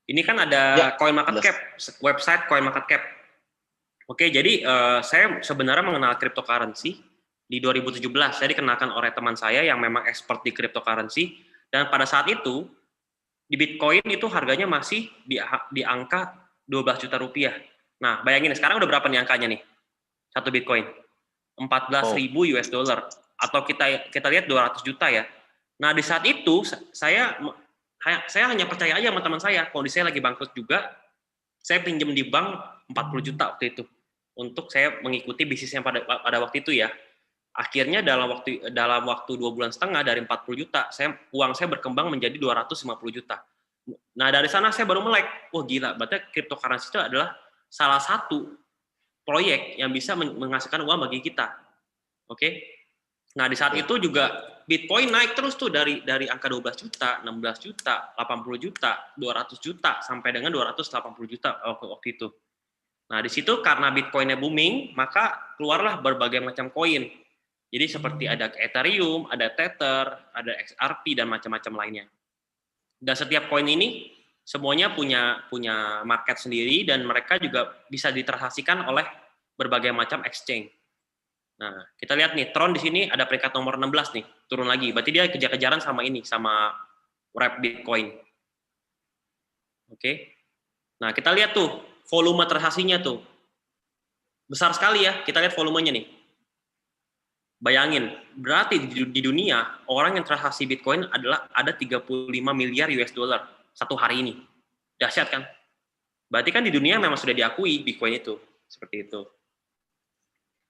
Ini kan ada ya, Coin Market Cap, website Coin Market Cap. Oke, jadi saya sebenarnya mengenal cryptocurrency di 2017. Saya dikenalkan oleh teman saya yang memang expert di cryptocurrency, dan pada saat itu di Bitcoin itu harganya masih di angka 12 juta rupiah. Nah, bayangin sekarang udah berapa nih angkanya nih? Satu Bitcoin. 14.000 US dollar, atau kita lihat 200 juta ya. Nah, di saat itu saya hanya percaya aja sama teman saya, kondisi saya lagi bangkrut juga, saya pinjam di bank 40 juta waktu itu untuk saya mengikuti bisnisnya pada waktu itu ya. Akhirnya dalam waktu 2 bulan setengah dari 40 juta, uang saya berkembang menjadi 250 juta. Nah, dari sana saya baru melek, wah gila, berarti cryptocurrency itu adalah salah satu proyek yang bisa menghasilkan uang bagi kita. Oke. Nah, di saat itu juga Bitcoin naik terus tuh dari angka 12 juta, 16 juta, 80 juta, 200 juta sampai dengan 280 juta waktu itu. Nah, di situ karena Bitcoin-nya booming, maka keluarlah berbagai macam koin. Jadi seperti ada Ethereum, ada Tether, ada XRP dan macam-macam lainnya. Dan setiap koin ini semuanya punya market sendiri, dan mereka juga bisa ditransaksikan oleh berbagai macam exchange. Nah, kita lihat nih, Tron di sini ada peringkat nomor 16 nih, turun lagi. Berarti dia kejar-kejaran sama wrap Bitcoin. Oke. Nah, kita lihat tuh volume transaksinya tuh. Besar sekali ya, kita lihat volumenya nih. Bayangin, berarti di dunia orang yang transaksi Bitcoin ada 35 miliar US dollar satu hari ini. Dahsyat kan? Berarti kan di dunia memang sudah diakui Bitcoin itu. Seperti itu.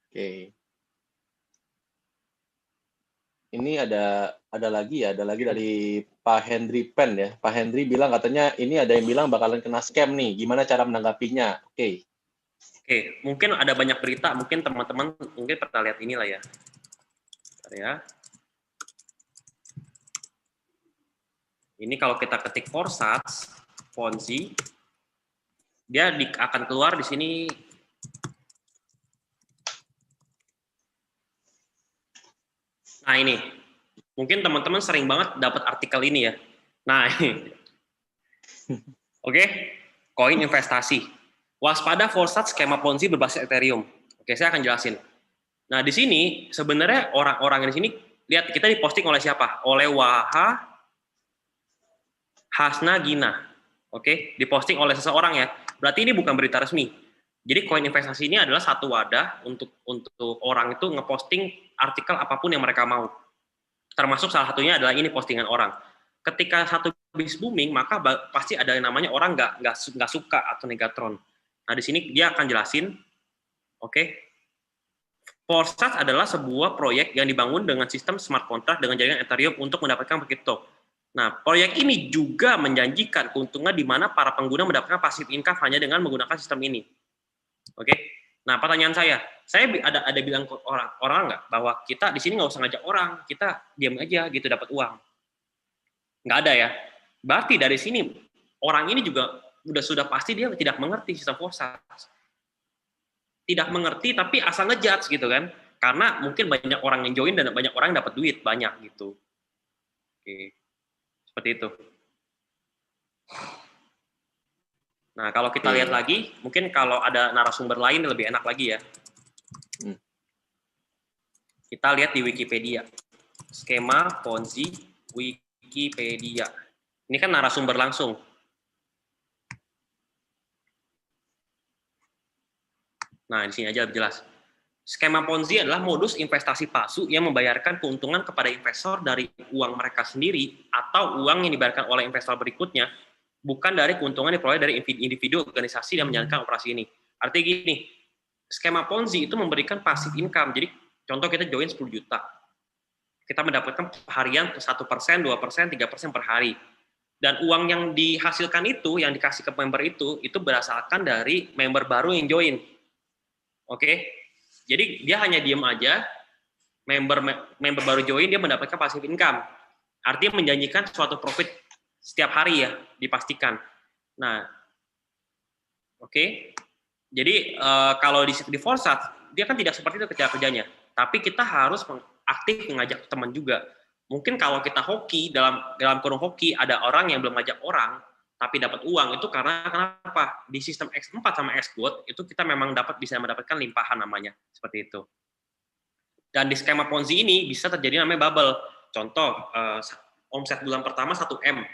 Oke. Ini ada lagi dari Pak Henry Pen ya. Pak Henry bilang katanya ini ada yang bilang bakalan kena scam nih. Gimana cara menanggapinya? Oke, mungkin ada banyak berita. Mungkin teman-teman mungkin pernah lihat inilah ya. Bentar ya. Ini kalau kita ketik Forsats, Ponzi, dia akan keluar di sini. Nah ini, mungkin teman-teman sering banget dapat artikel ini ya. Nah ini, oke, koin investasi. Waspada Forsats skema Ponzi berbasis Ethereum. Oke, saya akan jelasin. Nah di sini sebenarnya orang-orang di sini lihat kita diposting oleh siapa? Oleh Waha Hasna Gina. Oke, diposting oleh seseorang ya. Berarti ini bukan berita resmi. Jadi koin investasi ini adalah satu wadah untuk orang itu ngeposting artikel apapun yang mereka mau. Termasuk salah satunya adalah ini postingan orang. Ketika satu bisnis booming, maka pasti ada yang namanya orang nggak suka atau negatron. Nah di sini dia akan jelasin. Oke. Forsats adalah sebuah proyek yang dibangun dengan sistem smart contract dengan jaringan Ethereum untuk mendapatkan crypto. Nah, proyek ini juga menjanjikan keuntungan di mana para pengguna mendapatkan passive income hanya dengan menggunakan sistem ini. Oke. Nah, pertanyaan saya ada bilang ke orang nggak bahwa kita di sini nggak usah ngajak orang, kita diam aja gitu dapat uang. Nggak ada ya. Berarti dari sini orang ini juga sudah pasti dia tidak mengerti sistem Forsats. tidak mengerti tapi asal ngejudge gitu kan. Karena mungkin banyak orang yang join dan banyak orang yang dapat duit banyak gitu. Oke. Seperti itu. Nah, kalau kita lihat lagi, mungkin kalau ada narasumber lain lebih enak lagi ya. Kita lihat di Wikipedia. Skema Ponzi Wikipedia. Ini kan narasumber langsung. Nah, di sini aja lebih jelas. Skema Ponzi adalah modus investasi palsu yang membayarkan keuntungan kepada investor dari uang mereka sendiri atau uang yang dibayarkan oleh investor berikutnya, bukan dari keuntungan diperoleh dari individu, organisasi yang menjalankan operasi ini. Artinya gini, skema Ponzi itu memberikan passive income. Jadi, contoh kita join 10 juta. Kita mendapatkan harian 1%, 2%, 3% per hari. Dan uang yang dihasilkan itu, yang dikasih ke member itu berdasarkan dari member baru yang join. Oke? Jadi, dia hanya diem aja, member baru join, dia mendapatkan passive income. Artinya menjanjikan suatu profit setiap hari ya, dipastikan. Nah, oke. Jadi kalau di Forsat, dia kan tidak seperti itu kerjanya. Tapi kita harus aktif mengajak teman juga. Mungkin kalau kita hoki, dalam kurung hoki, ada orang yang belum ngajak orang, tapi dapat uang, itu karena kenapa? Di sistem X4 sama Xquote, itu kita memang bisa mendapatkan limpahan namanya. Seperti itu. Dan di skema Ponzi ini bisa terjadi namanya bubble. Contoh, omset bulan pertama 1M.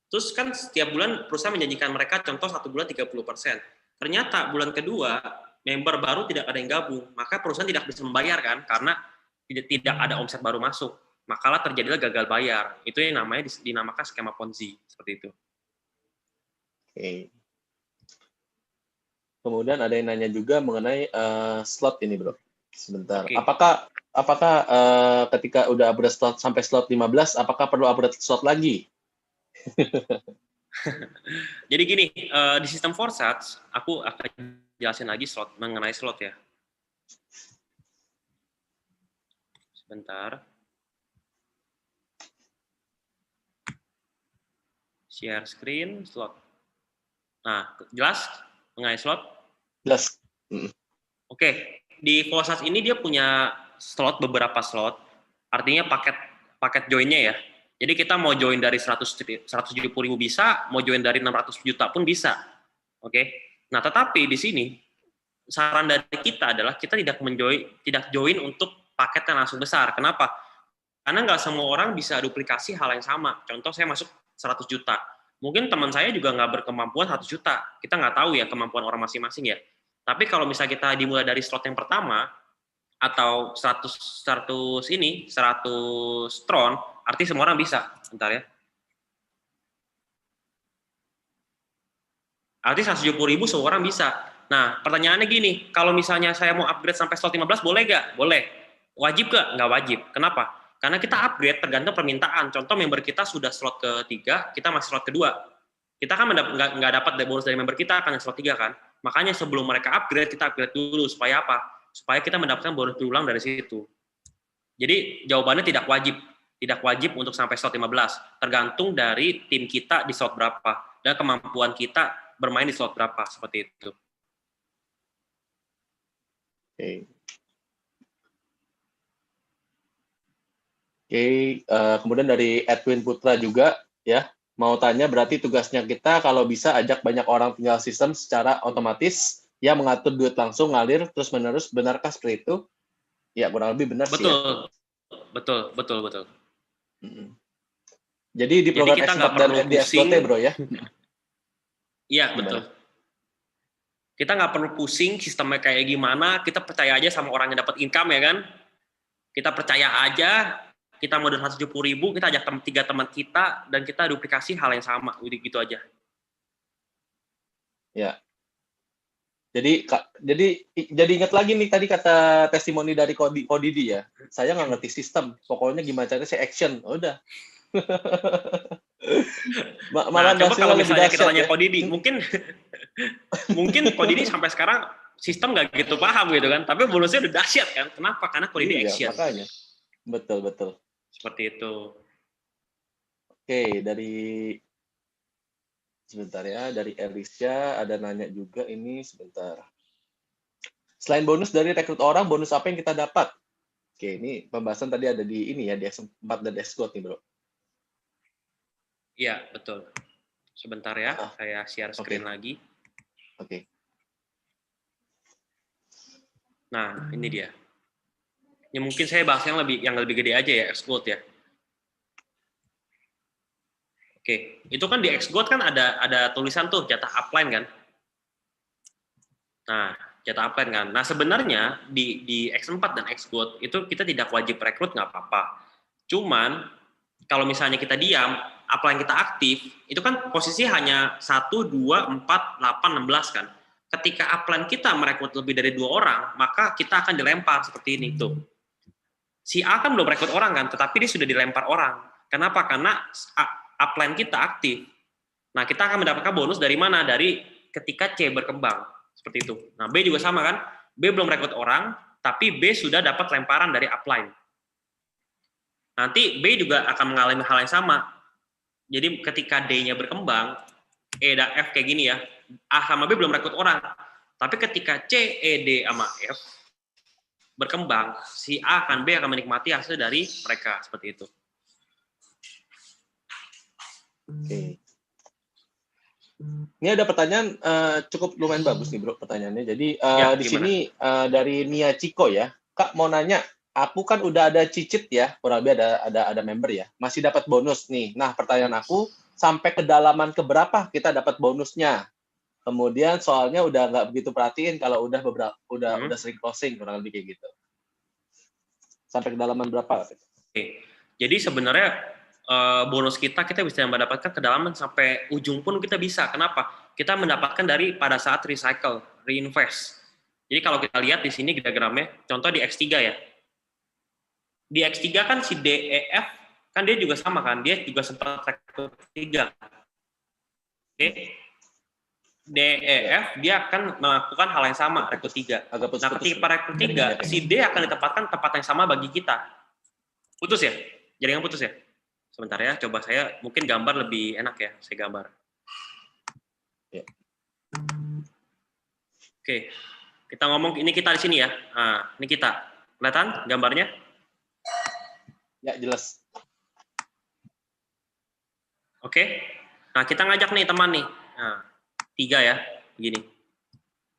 Terus kan setiap bulan perusahaan menjanjikan mereka contoh 1 bulan 30%. Ternyata bulan kedua member baru tidak ada yang gabung, maka perusahaan tidak bisa membayar kan karena tidak ada omset baru masuk. Makalah terjadilah gagal bayar. Itu yang namanya dinamakan skema Ponzi, seperti itu. Oke. Kemudian ada yang nanya juga mengenai slot ini, Bro. Sebentar. Okay. Apakah ketika udah upgrade slot sampai slot 15, apakah perlu upgrade slot lagi? Jadi gini, di sistem Forsat, aku akan jelasin lagi mengenai slot ya. Sebentar. Share screen, slot. Nah, jelas mengenai slot? Jelas. Oke, di Forsat ini dia punya beberapa slot, artinya paket joinnya ya. Jadi kita mau join dari 170.000 bisa, mau join dari 600 juta pun bisa. Oke. Nah, tetapi di sini saran dari kita adalah kita tidak join untuk paket yang langsung besar. Kenapa? Karena nggak semua orang bisa duplikasi hal yang sama. Contoh saya masuk 100 juta. Mungkin teman saya juga nggak berkemampuan 100 juta. Kita nggak tahu ya kemampuan orang masing-masing ya. Tapi kalau misalnya kita dimulai dari slot yang pertama, atau 100 tron, artinya semua orang bisa. Bentar ya. Artinya 170.000 semua orang bisa. Nah, pertanyaannya gini, kalau misalnya saya mau upgrade sampai slot 15, boleh nggak? Boleh. Wajib nggak? Nggak wajib. Kenapa? Karena kita upgrade tergantung permintaan. Contoh member kita sudah slot ketiga, kita masih slot kedua. Kita kan nggak dapat bonus dari member kita, kan yang slot 3 kan. Makanya sebelum mereka upgrade, kita upgrade dulu. Supaya apa? Supaya kita mendapatkan bonus berulang dari situ. Jadi jawabannya tidak wajib. Tidak wajib untuk sampai slot 15. Tergantung dari tim kita di slot berapa. Dan kemampuan kita bermain di slot berapa. Seperti itu. Oke, kemudian dari Edwin Putra juga, ya, mau tanya berarti tugasnya kita kalau bisa ajak banyak orang tinggal sistem secara otomatis, ya mengatur duit langsung ngalir terus menerus, benarkah seperti itu? Ya kurang lebih benar sih ya. Betul. Jadi di program X4 dan di Xquote bro ya? Iya betul. Kita nggak perlu pusing sistemnya kayak gimana, kita percaya aja sama orang yang dapat income ya kan. Kita percaya aja, kita modal 170.000, kita ajak 3 teman kita dan kita duplikasi hal yang sama, gitu aja. Ya. Jadi ingat lagi nih tadi kata testimoni dari Kodidi ya. Saya nggak ngerti sistem. Pokoknya gimana caranya saya action. Udah. Nah, coba kalau misalnya kita tanya Kodidi, mungkin Kodidi sampai sekarang sistem nggak gitu paham gitu kan. Tapi bonusnya udah dahsyat kan. Kenapa? Karena Kodidi action. Makanya. Betul. Seperti itu. Oke, sebentar ya, dari Elisha ada nanya juga ini sebentar. Selain bonus dari rekrut orang, bonus apa yang kita dapat? Oke, ini pembahasan tadi ada di ini ya, di X4 dan Xcode nih, Bro. Iya, betul. Sebentar ya, saya share screen lagi. Oke. Nah, ini dia. Ya mungkin saya bahas yang lebih gede aja ya, Xcode ya. Oke, itu kan di Xcode kan ada tulisan tuh jatah upline kan. Nah, jatah upline kan. Nah, sebenarnya di X4 dan Xcode itu kita tidak wajib rekrut, nggak apa-apa. Cuman kalau misalnya kita diam, upline kita aktif, itu kan posisi hanya 1, 2, 4, 8, 16 kan. Ketika upline kita merekrut lebih dari 2 orang, maka kita akan dilempar seperti ini tuh. Si A kan belum rekrut orang kan, tetapi dia sudah dilempar orang. Kenapa? Karena upline kita aktif. Nah, kita akan mendapatkan bonus dari mana? Dari ketika C berkembang. Seperti itu. Nah, B juga sama kan? B belum rekrut orang, tapi B sudah dapat lemparan dari upline. Nanti B juga akan mengalami hal yang sama. Jadi ketika D-nya berkembang, E dan F kayak gini ya, A sama B belum rekrut orang. Tapi ketika C, E, D, sama F berkembang, si A dan B akan menikmati hasil dari mereka. Seperti itu. Oke. Ini ada pertanyaan cukup lumayan bagus nih, Bro, pertanyaannya. Jadi di sini dari Nia Ciko ya. Kak mau nanya, aku kan udah ada cicit ya, kurang lebih ada member ya. Masih dapat bonus nih. Nah, pertanyaan aku, sampai kedalaman keberapa kita dapat bonusnya? Kemudian soalnya udah nggak begitu perhatiin kalau udah sering closing, kurang lebih kayak gitu. Sampai kedalaman berapa? Oke. Jadi sebenarnya bonus kita bisa mendapatkan kedalaman sampai ujung pun kita bisa. Kenapa? Kita mendapatkan dari pada saat recycle, reinvest. Jadi kalau kita lihat di sini diagramnya, contoh di X3 ya. Di X3 kan si DEF, kan dia juga sama kan, dia juga sempat rekrut 3. Oke. DEF dia akan melakukan hal yang sama, rekrut 3. Nah, ketika rekrut 3, si D akan ditempatkan tempat yang sama bagi kita. Putus ya? Jaringan putus ya? Sebentar ya, coba saya mungkin gambar lebih enak ya, saya gambar. Ya. Oke, kita ngomong, ini kita di sini ya. Nah, ini kita. Kelihatan gambarnya? Ya, jelas. Oke. Nah, kita ngajak nih teman nih. Nah, 3 ya, begini.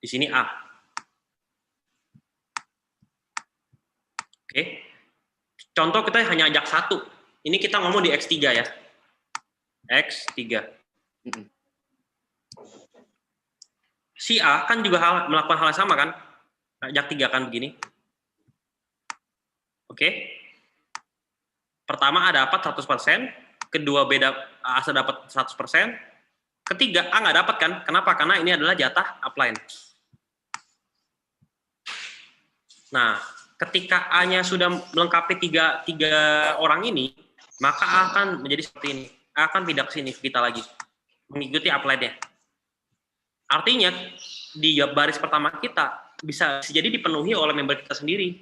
Di sini A. Oke. Contoh kita hanya ajak 1. Ini kita ngomong di X3 ya. X3. Si A kan juga melakukan hal yang sama kan? Ajak 3 kan begini. Oke. Pertama A dapat 100%, kedua B A dapat 100%, ketiga A nggak dapat kan? Kenapa? Karena ini adalah jatah upline. Nah, ketika A-nya sudah melengkapi tiga orang ini, maka A akan menjadi seperti ini. A akan pindah ke sini, kita lagi. Mengikuti upline-nya. Artinya, di baris pertama kita, bisa jadi dipenuhi oleh member kita sendiri.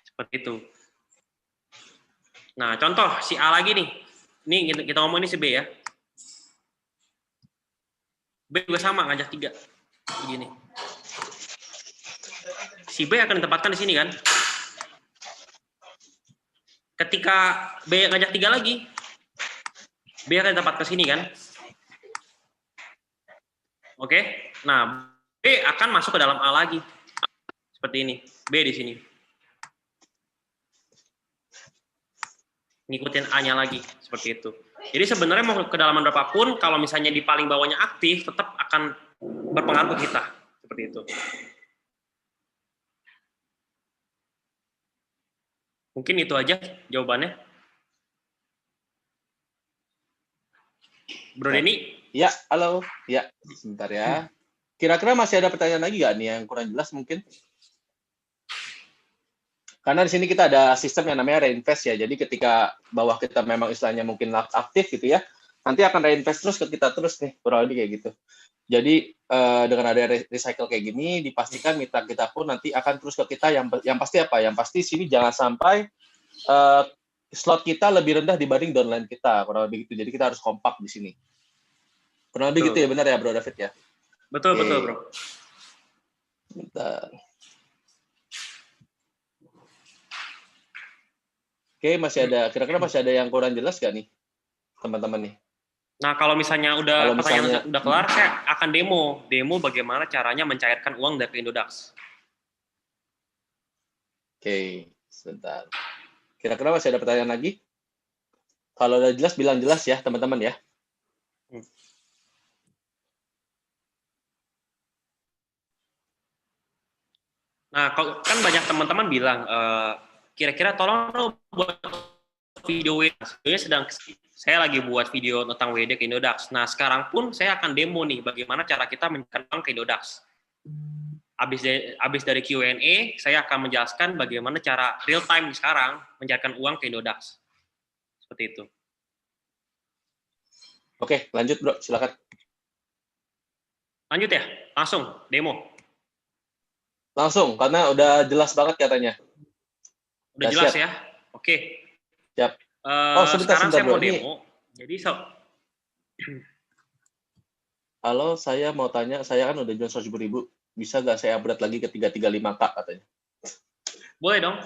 Seperti itu. Nah, contoh, si A lagi nih. Ini kita ngomong ini si B ya. B juga sama, ngajak 3. Begini. Si B akan ditempatkan di sini kan. Ketika B ngajak 3 lagi, B akan ditempatkan ke sini kan. Oke. Nah, B akan masuk ke dalam A lagi. Seperti ini. B di sini. Ngikutin A-nya lagi. Seperti itu. Jadi sebenarnya mau kedalaman berapapun, kalau misalnya di paling bawahnya aktif, tetap akan berpengaruh ke kita. Seperti itu. Mungkin itu aja jawabannya. Bro Denny? Ya, halo. Ya, sebentar ya. Kira-kira masih ada pertanyaan lagi nggak nih yang kurang jelas mungkin? Karena di sini kita ada sistem yang namanya reinvest ya. Jadi ketika bawah kita memang istilahnya mungkin aktif gitu ya, nanti akan reinvest terus ke kita terus nih, kurang lebih kayak gitu. Jadi dengan ada recycle kayak gini, dipastikan mitra kita pun nanti akan terus ke kita. Yang pasti apa? Yang pasti sini jangan sampai slot kita lebih rendah dibanding downline kita, kurang lebih gitu. Jadi kita harus kompak di sini. Kurang lebih gitu ya, benar ya Bro David ya? Betul, betul Bro. Bentar. Oke, masih ada, kira-kira masih ada yang kurang jelas gak nih, teman-teman nih? Nah, kalau misalnya Kalau pertanyaan misalnya, udah kelar, saya akan demo bagaimana caranya mencairkan uang dari Indodax. oke, sebentar. Kira-kira masih ada pertanyaan lagi? Kalau udah jelas, bilang jelas ya, teman-teman ya. Hmm. Nah, kalau kan banyak teman-teman bilang, kira-kira tolong dong buat video WD. Sebenarnya saya lagi buat video tentang WD ke Indodax. Nah, sekarang pun saya akan demo nih bagaimana cara kita mencairkan uang ke Indodax. Habis dari Q&A, saya akan menjelaskan bagaimana cara real time sekarang mencairkan uang ke Indodax. Seperti itu. Oke, lanjut bro, silakan. Lanjut ya, langsung demo. Langsung, karena udah jelas banget katanya. Udah Udah jelas siap. ya? Oke. Siap. Oh, sebentar, Sekarang sebentar saya bro. mau Ini, demo. Jadi halo, saya mau tanya, saya kan udah jual 100.000. Bisa nggak saya upgrade lagi ke 335K katanya? boleh dong.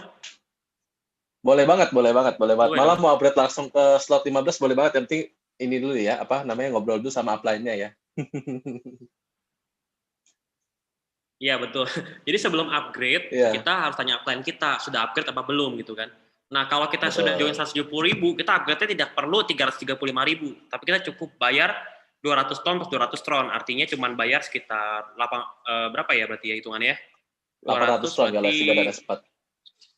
Boleh banget, boleh banget, boleh banget. Boleh Malah dong. mau upgrade langsung ke slot 15 boleh banget. Yang penting ini dulu ya, apa namanya, ngobrol dulu sama upline-nya ya. Iya betul. Jadi sebelum upgrade, Iya, kita harus tanya upline kita sudah upgrade apa belum gitu kan. Nah kalau kita sudah join betul. 170.000, kita upgrade-nya tidak perlu 335.000, tapi kita cukup bayar 200 tron plus 200 tron. Artinya cuma bayar sekitar berapa ya berarti ya hitungannya? 800 200 ton kalau berarti sudah beres 4.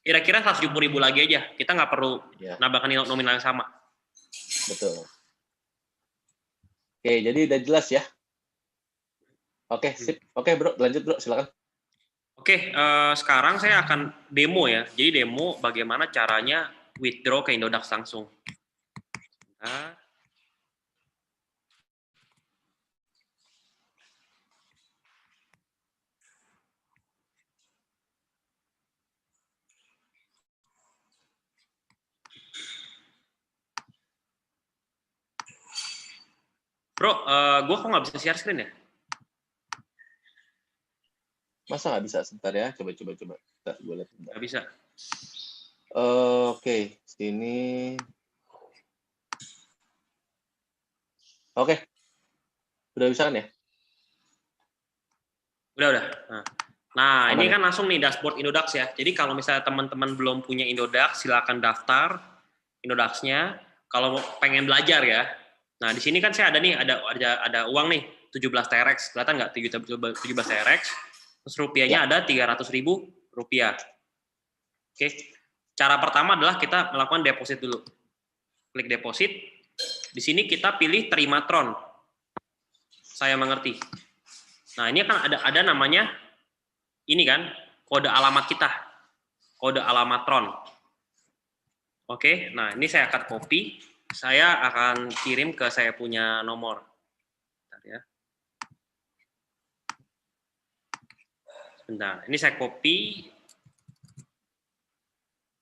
kira-kira 170.000 lagi aja. Kita nggak perlu Ya, nambahkan nilai nominal yang sama. betul. Oke, jadi udah jelas ya. Oke, sip. Oke, bro, lanjut bro, silakan. Oke, sekarang saya akan demo ya. Jadi demo bagaimana caranya withdraw ke Indodax langsung. Nah, bro, gue kok nggak bisa share screen ya? Masa nggak bisa? Sebentar ya, coba. Bentar, gue lihat. Nggak bisa. Oke, sini. Oke, udah bisa kan ya? Udah. Nah, Aman ini ya? kan langsung nih dashboard Indodax ya. Jadi kalau misalnya teman-teman belum punya Indodax, silakan daftar Indodax-nya. Kalau pengen belajar ya. Nah, di sini kan saya ada nih, ada uang nih, 17 TRX. Kelihatan nggak 17 TRX? Terus rupiahnya Ya. ada 300.000 rupiah. Oke. Cara pertama adalah kita melakukan deposit dulu. Klik deposit. Di sini kita pilih terima tron. Saya mengerti. Nah, ini kan ada namanya ini kan kode alamat kita. Kode alamat tron. Oke, nah ini saya akan copy. Saya akan kirim ke saya punya nomor. Bentar ya. Bentar, ini saya copy.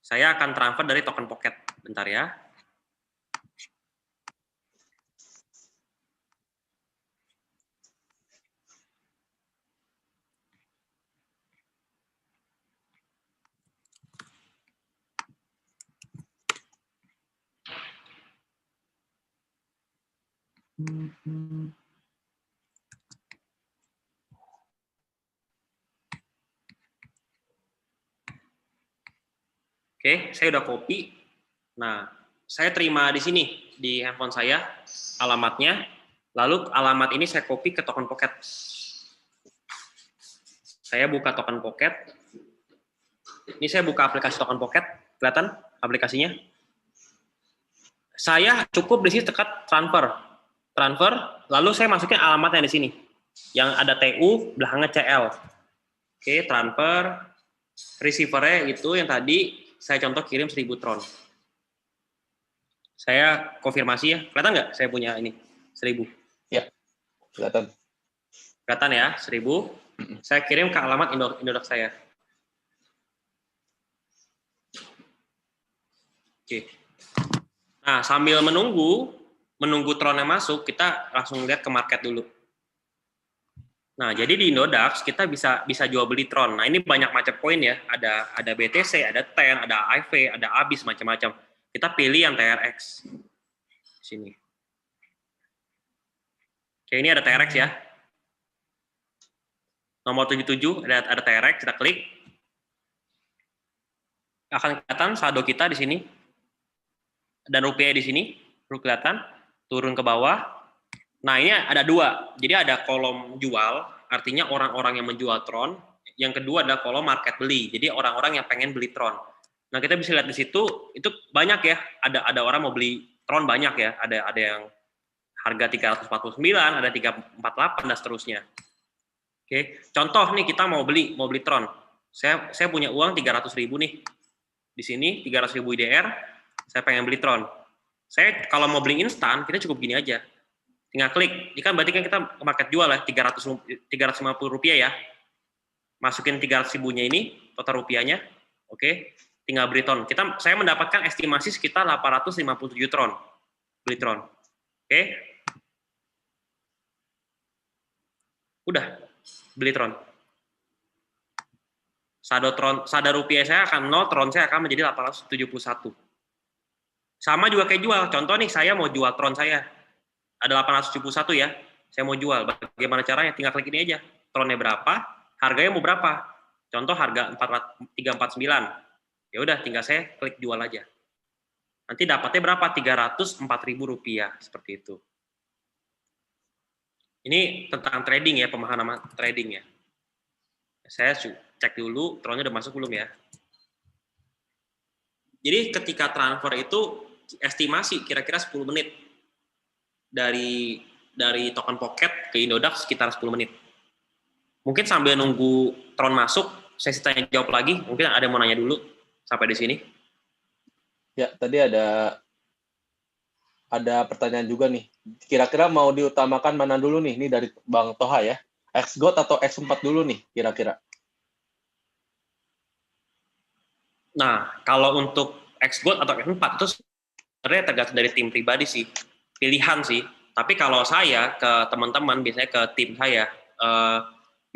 Saya akan transfer dari token pocket. Bentar ya. Oke, saya udah copy. Nah, saya terima di sini, di handphone saya, alamatnya. Lalu alamat ini saya copy ke token pocket. Saya buka token pocket. Ini saya buka aplikasi token pocket. Kelihatan aplikasinya? Saya cukup di sini tekan transfer. Transfer, lalu saya masukin alamatnya di sini. Yang ada TU, belakangnya CL. Oke, transfer. Receiver-nya itu yang tadi saya contoh kirim 1000 tron. Saya konfirmasi ya. Kelihatan nggak saya punya ini? 1000. Ya, kelihatan. Kelihatan ya, 1000. Saya kirim ke alamat Indodax saya. Oke. Nah, sambil menunggu tronnya masuk, kita langsung lihat ke market dulu. Nah, jadi di Indodax kita bisa jual beli tron. Nah, ini banyak macam koin ya. Ada BTC, ada TEN, ada AIV, ada ABIS, macam-macam. Kita pilih yang TRX. Sini. Oke, ini ada TRX ya. Nomor 77 ada TRX, kita klik. Akan kelihatan saldo kita di sini. Dan rupiah di sini, perlu kelihatan. Turun ke bawah. Nah, ini ada dua. Jadi ada kolom jual, artinya orang-orang yang menjual Tron. Yang kedua adalah kolom market beli. Jadi orang-orang yang pengen beli Tron. Nah, kita bisa lihat di situ, itu banyak ya. Ada orang mau beli Tron banyak ya. Ada yang harga 349, ada 348 dan seterusnya. Oke, contoh nih kita mau beli Tron. Saya punya uang 300.000 nih. Di sini 300.000 IDR, saya pengen beli Tron. Saya kalau mau beli instan, kita cukup gini aja. Tinggal klik. Ini kan berarti kan kita ke market jual ya, 350 rupiah ya. Masukin 300.000-nya ini, total rupiahnya. Oke, tinggal beli Tron. Saya mendapatkan estimasi sekitar 857 Tron. Beli Tron. Oke. Udah, beli Tron. Saldo rupiah saya akan 0, Tron saya akan menjadi 871. Sama juga kayak jual. Contoh nih, saya mau jual Tron saya. Ada 871 ya. Saya mau jual. Bagaimana caranya? Tinggal klik ini aja. Tronnya berapa? Harganya mau berapa? Contoh harga 349. Ya udah, tinggal saya klik jual aja. Nanti dapatnya berapa? 304.000 rupiah. Seperti itu. Ini tentang trading ya, pemahaman trading ya. Saya cek dulu, Tronnya udah masuk belum ya. Jadi ketika transfer itu estimasi kira-kira 10 menit dari token pocket ke Indodax sekitar 10 menit. Mungkin sambil nunggu Tron masuk, saya tanya jawab lagi. Mungkin ada yang mau nanya dulu sampai di sini. Ya, tadi ada pertanyaan juga nih. Kira-kira mau diutamakan mana dulu nih? Ini dari Bang Toha ya. XGOT atau X4 dulu nih kira-kira? Nah, kalau untuk XGOT atau X4 itu sebenarnya tergantung dari tim pribadi sih. Pilihan sih. Tapi kalau saya ke teman-teman, biasanya ke tim saya,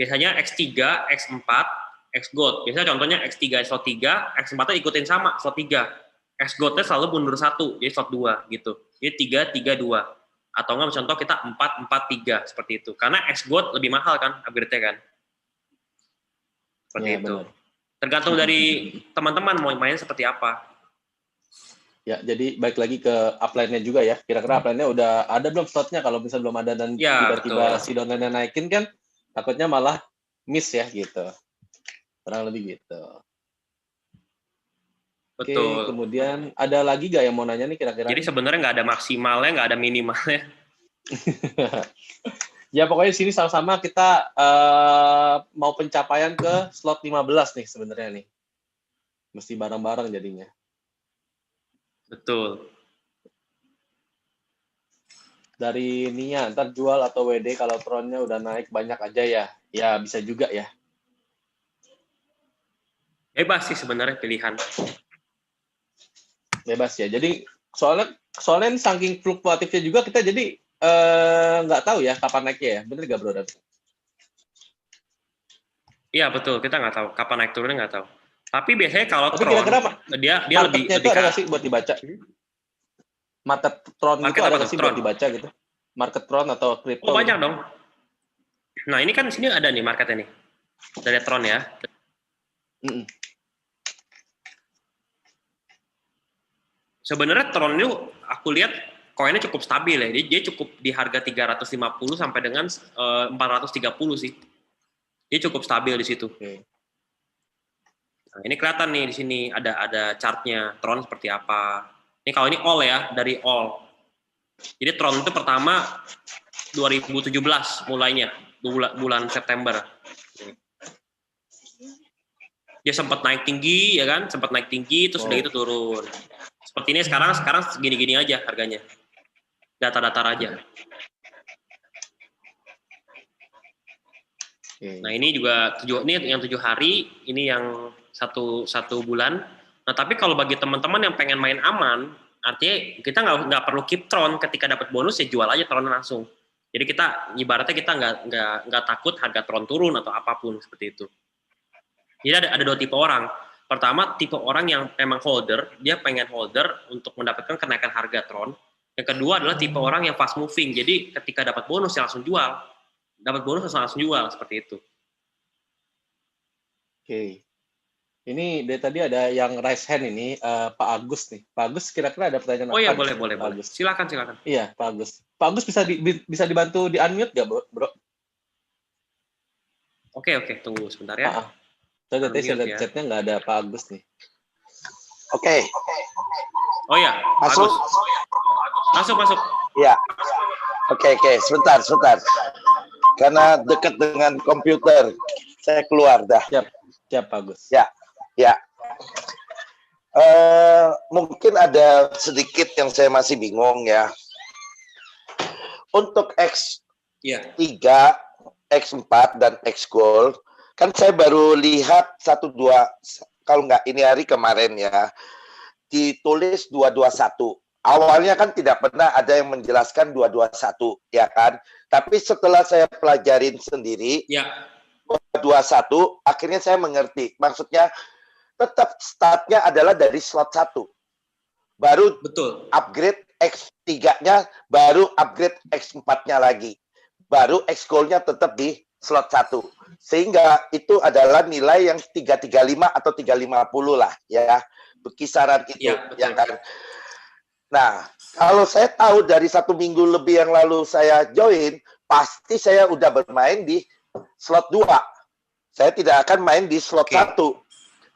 biasanya X3, X4, XGOT. Biasanya contohnya X3 slot 3, X4 ikutin sama slot 3. XGOT-nya selalu mundur 1, jadi slot 2 gitu. Jadi 3, 3, 2. Atau enggak contoh kita 4, 4, 3 seperti itu. Karena XGOT lebih mahal kan upgrade-nya kan. Seperti Ya, itu. benar. Tergantung dari teman-teman mau main seperti apa. Ya, jadi balik lagi ke upline-nya juga ya. Kira-kira upline-nya udah ada belum slotnya? Kalau misalnya belum ada dan Ya, tiba-tiba betul. si downline-nya naikin kan, takutnya malah miss ya gitu. Kurang lebih gitu. Oke, Betul. kemudian ada lagi nggak yang mau nanya nih kira-kira? Jadi sebenarnya nggak ada maksimalnya, nggak ada minimalnya. Ya pokoknya di sini sama-sama kita mau pencapaian ke slot 15 nih sebenarnya nih. Mesti bareng-bareng jadinya. Betul. Dari ininya, ntar jual atau WD kalau Tronnya udah naik banyak aja ya. Ya bisa juga ya. Bebas sih sebenarnya pilihan. Bebas ya. Jadi soalnya ini saking fluktuatifnya juga kita jadi nggak tahu ya kapan naiknya ya. Bener nggak bro? Iya betul, kita nggak tahu kapan naik turunnya nggak tahu. Tapi biasanya kalau Tapi Tron kira-kira dia lebih itu ada nggak sih buat dibaca? Market Tron itu ada nggak sih buat dibaca gitu? Market Tron atau crypto? Oh banyak gitu dong. Nah ini kan di sini ada nih marketnya nih dari Tron ya. Sebenarnya Tron itu aku lihat koinnya cukup stabil ya. Dia cukup di harga 350 sampai dengan 430 sih. Dia cukup stabil di situ. Okay. Nah, ini kelihatan nih di sini ada chartnya Tron seperti apa. Ini kalau ini all ya, dari all. Jadi Tron itu pertama 2017 mulainya, bulan September. Dia sempat naik tinggi ya kan, sempat naik tinggi terus udah itu turun. Seperti ini sekarang segini-gini aja harganya. Data-data aja. Okay. Nah ini juga ini yang 7 hari, ini yang satu bulan. Nah tapi kalau bagi teman-teman yang pengen main aman, artinya kita nggak perlu keep Tron, ketika dapat bonus ya jual aja Tron langsung. Jadi kita ibaratnya kita nggak takut harga Tron turun atau apapun seperti itu. Jadi ada dua tipe orang. Pertama, tipe orang yang memang holder, dia pengen holder untuk mendapatkan kenaikan harga Tron. Yang kedua adalah tipe orang yang fast moving, jadi ketika dapat bonus ya langsung jual. Dapat bonus langsung jual, seperti itu. Oke. Ini dari tadi ada yang raise hand ini, Pak Agus nih. Pak Agus kira-kira ada pertanyaan Oh iya, apa? boleh. Silakan. Iya, Pak Agus. Pak Agus bisa dibantu di-unmute nggak, Bro? Oke, tunggu sebentar ya. Saya lihat ya. chatnya nggak ada Pak Agus nih. Oke. Oh iya, Masuk? Masuk. Ya. Oke. Sebentar. Karena dekat dengan komputer, saya keluar dah. Siap Pak Agus. Ya. Mungkin ada sedikit yang saya masih bingung ya. Untuk X3, X4, dan X Gold, kan saya baru lihat 1-2, kalau nggak ini hari kemarin ya, ditulis 221. Awalnya kan tidak pernah ada yang menjelaskan 221, ya kan? Tapi setelah saya pelajarin sendiri, 221, akhirnya saya mengerti. Maksudnya, tetap startnya adalah dari slot 1. Baru upgrade X3-nya, baru upgrade X4-nya lagi. Baru X Gold-nya tetap di slot 1. Sehingga itu adalah nilai yang 335 atau 350 lah ya. Kisaran itu. Ya kan? Nah, kalau saya tahu dari 1 minggu lebih yang lalu saya join, pasti saya udah bermain di slot 2. Saya tidak akan main di slot 1.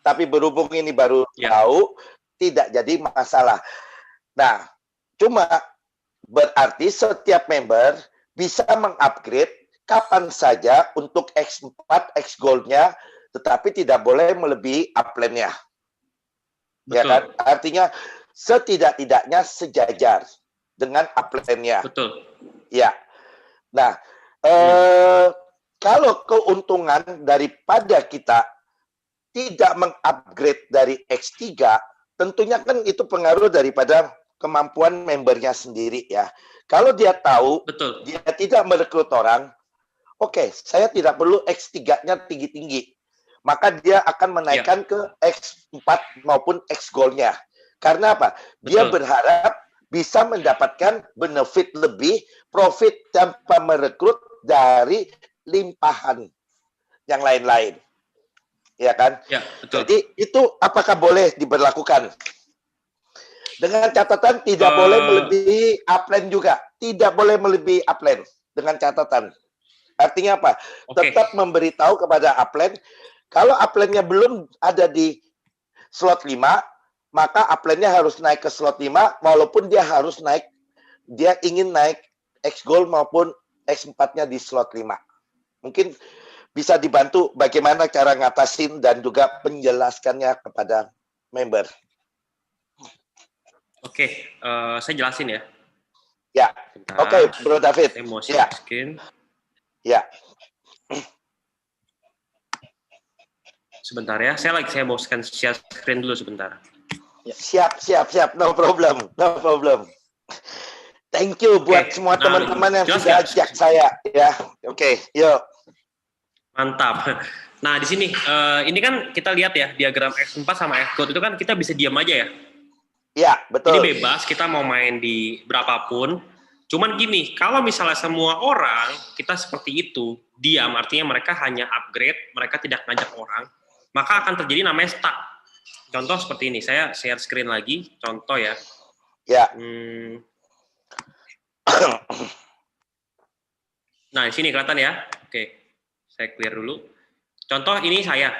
Tapi berhubung ini baru tahu, tidak jadi masalah. Nah, cuma berarti setiap member bisa mengupgrade kapan saja untuk X4, X Gold-nya, tetapi tidak boleh melebihi upline-nya. Ya kan? Artinya setidak-tidaknya sejajar dengan upline-nya. Betul. Ya. Nah, kalau keuntungan daripada kita tidak mengupgrade dari X3, tentunya kan itu pengaruh daripada kemampuan membernya sendiri ya. Kalau dia tahu dia tidak merekrut orang, oke, saya tidak perlu X3-nya tinggi-tinggi. Maka dia akan menaikkan ke X4 maupun X Gold-nya. Karena apa? Dia berharap bisa mendapatkan benefit lebih, profit tanpa merekrut dari limpahan yang lain-lain. Ya kan? Ya, betul. Jadi itu apakah boleh diberlakukan? Dengan catatan tidak boleh melebihi upline juga. Tidak boleh melebihi upline. Dengan catatan. Artinya apa? Tetap memberitahu kepada upline, kalau upline-nya belum ada di slot 5, maka upline-nya harus naik ke slot 5, walaupun dia harus naik, dia ingin naik X Gold maupun X4-nya di slot 5. Mungkin bisa dibantu bagaimana cara ngatasin dan juga penjelaskannya kepada member. Oke, saya jelasin ya. Ya, oke, Bro David. Saya mau share screen. Ya. Sebentar ya, saya mau share screen dulu sebentar. Siap. No problem. Thank you buat semua teman-teman yang sudah ajak saya. Ya, oke, yuk. Mantap. Nah, di sini, ini kan kita lihat ya, diagram X4 sama X Gold itu kan kita bisa diam aja ya. Ya, betul. Jadi bebas, kita mau main di berapapun. Cuman gini, kalau misalnya semua orang, kita seperti itu, diam, artinya mereka hanya upgrade, mereka tidak ngajak orang, maka akan terjadi namanya stuck. Contoh seperti ini, saya share screen lagi, contoh ya. Ya. Nah, di sini kelihatan ya. Oke, saya clear dulu. Contoh ini saya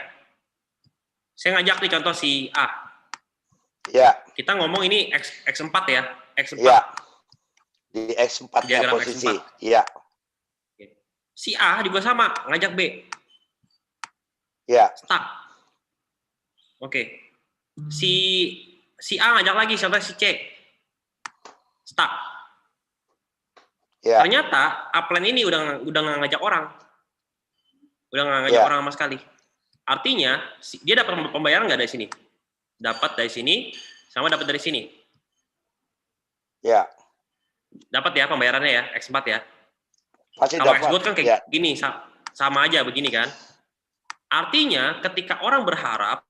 ngajak nih contoh si A. Ya. Kita ngomong ini X4 ya, X4. Ya. Di X4-nya posisi. X4. Ya. Si A juga sama, ngajak B. Ya. Stuck. Oke. Si A ngajak lagi, contoh si C. Stuck. Ya. Ternyata upline ini udah nggak ngajak orang. Udah nggak ngajak orang sama sekali. Artinya, dia dapat pembayaran nggak dari sini? Dapat dari sini, sama dapat dari sini. Ya. Dapat ya pembayarannya ya, X4 ya. Pasti kalau dapat. X Gold kan kayak gini, sama aja begini kan. Artinya ketika orang berharap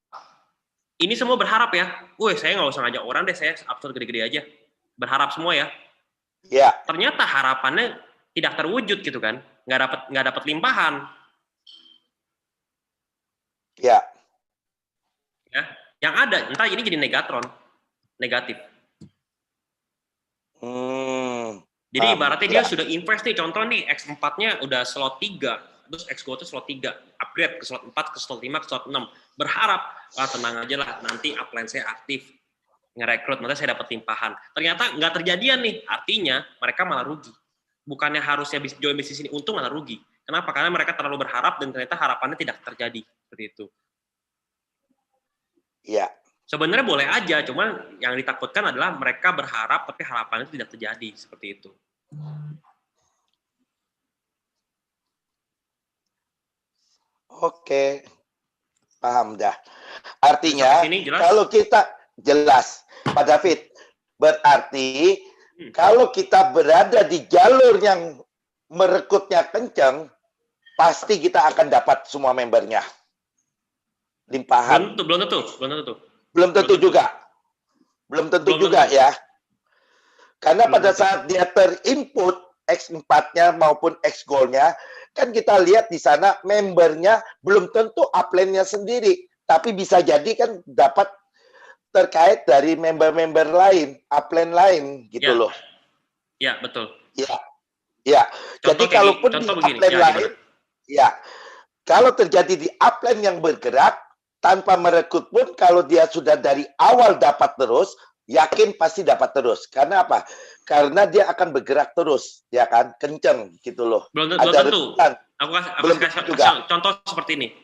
ini semua berharap ya. Saya nggak usah ngajak orang deh, saya upload gede-gede aja. Berharap semua ya. Ya. Ternyata harapannya tidak terwujud gitu kan. Nggak dapat limpahan. Ya. Ya. Yang ada, entah ini jadi negatif. Jadi ibaratnya dia sudah invest nih, contoh nih X4-nya udah slot 3, terus X-Go-nya slot 3, upgrade ke slot 4, ke slot 5, ke slot 6. Berharap, tenang aja lah, nanti upline saya aktif, ngerekrut, nanti saya dapat limpahan. Ternyata nggak terjadian nih, artinya mereka malah rugi. Bukannya harusnya join bisnis ini untung, malah rugi. Kenapa? Karena mereka terlalu berharap dan ternyata harapannya tidak terjadi. Seperti itu. Iya. Sebenarnya boleh aja, cuma yang ditakutkan adalah mereka berharap tapi harapannya tidak terjadi, seperti itu. Oke, paham dah. Artinya sini, kalau kita jelas, Pak David, berarti kalau kita berada di jalur yang merekrutnya kencang, pasti kita akan dapat semua membernya. Limpahan. Belum tentu. Belum tentu juga ya. Karena pada saat dia terinput X4-nya maupun X-Goal-nya, kan kita lihat di sana membernya belum tentu upline-nya sendiri, tapi bisa jadi kan dapat terkait dari member-member lain, upline lain gitu loh. Ya, betul. Ya. Jadi kalaupun di upline lain, kalau terjadi di upline yang bergerak, tanpa merekrut pun kalau dia sudah dari awal dapat terus, yakin pasti dapat terus. Karena apa? Karena dia akan bergerak terus, ya kan? Kenceng gitu loh. Belum tentu. Aku kasih contoh seperti ini.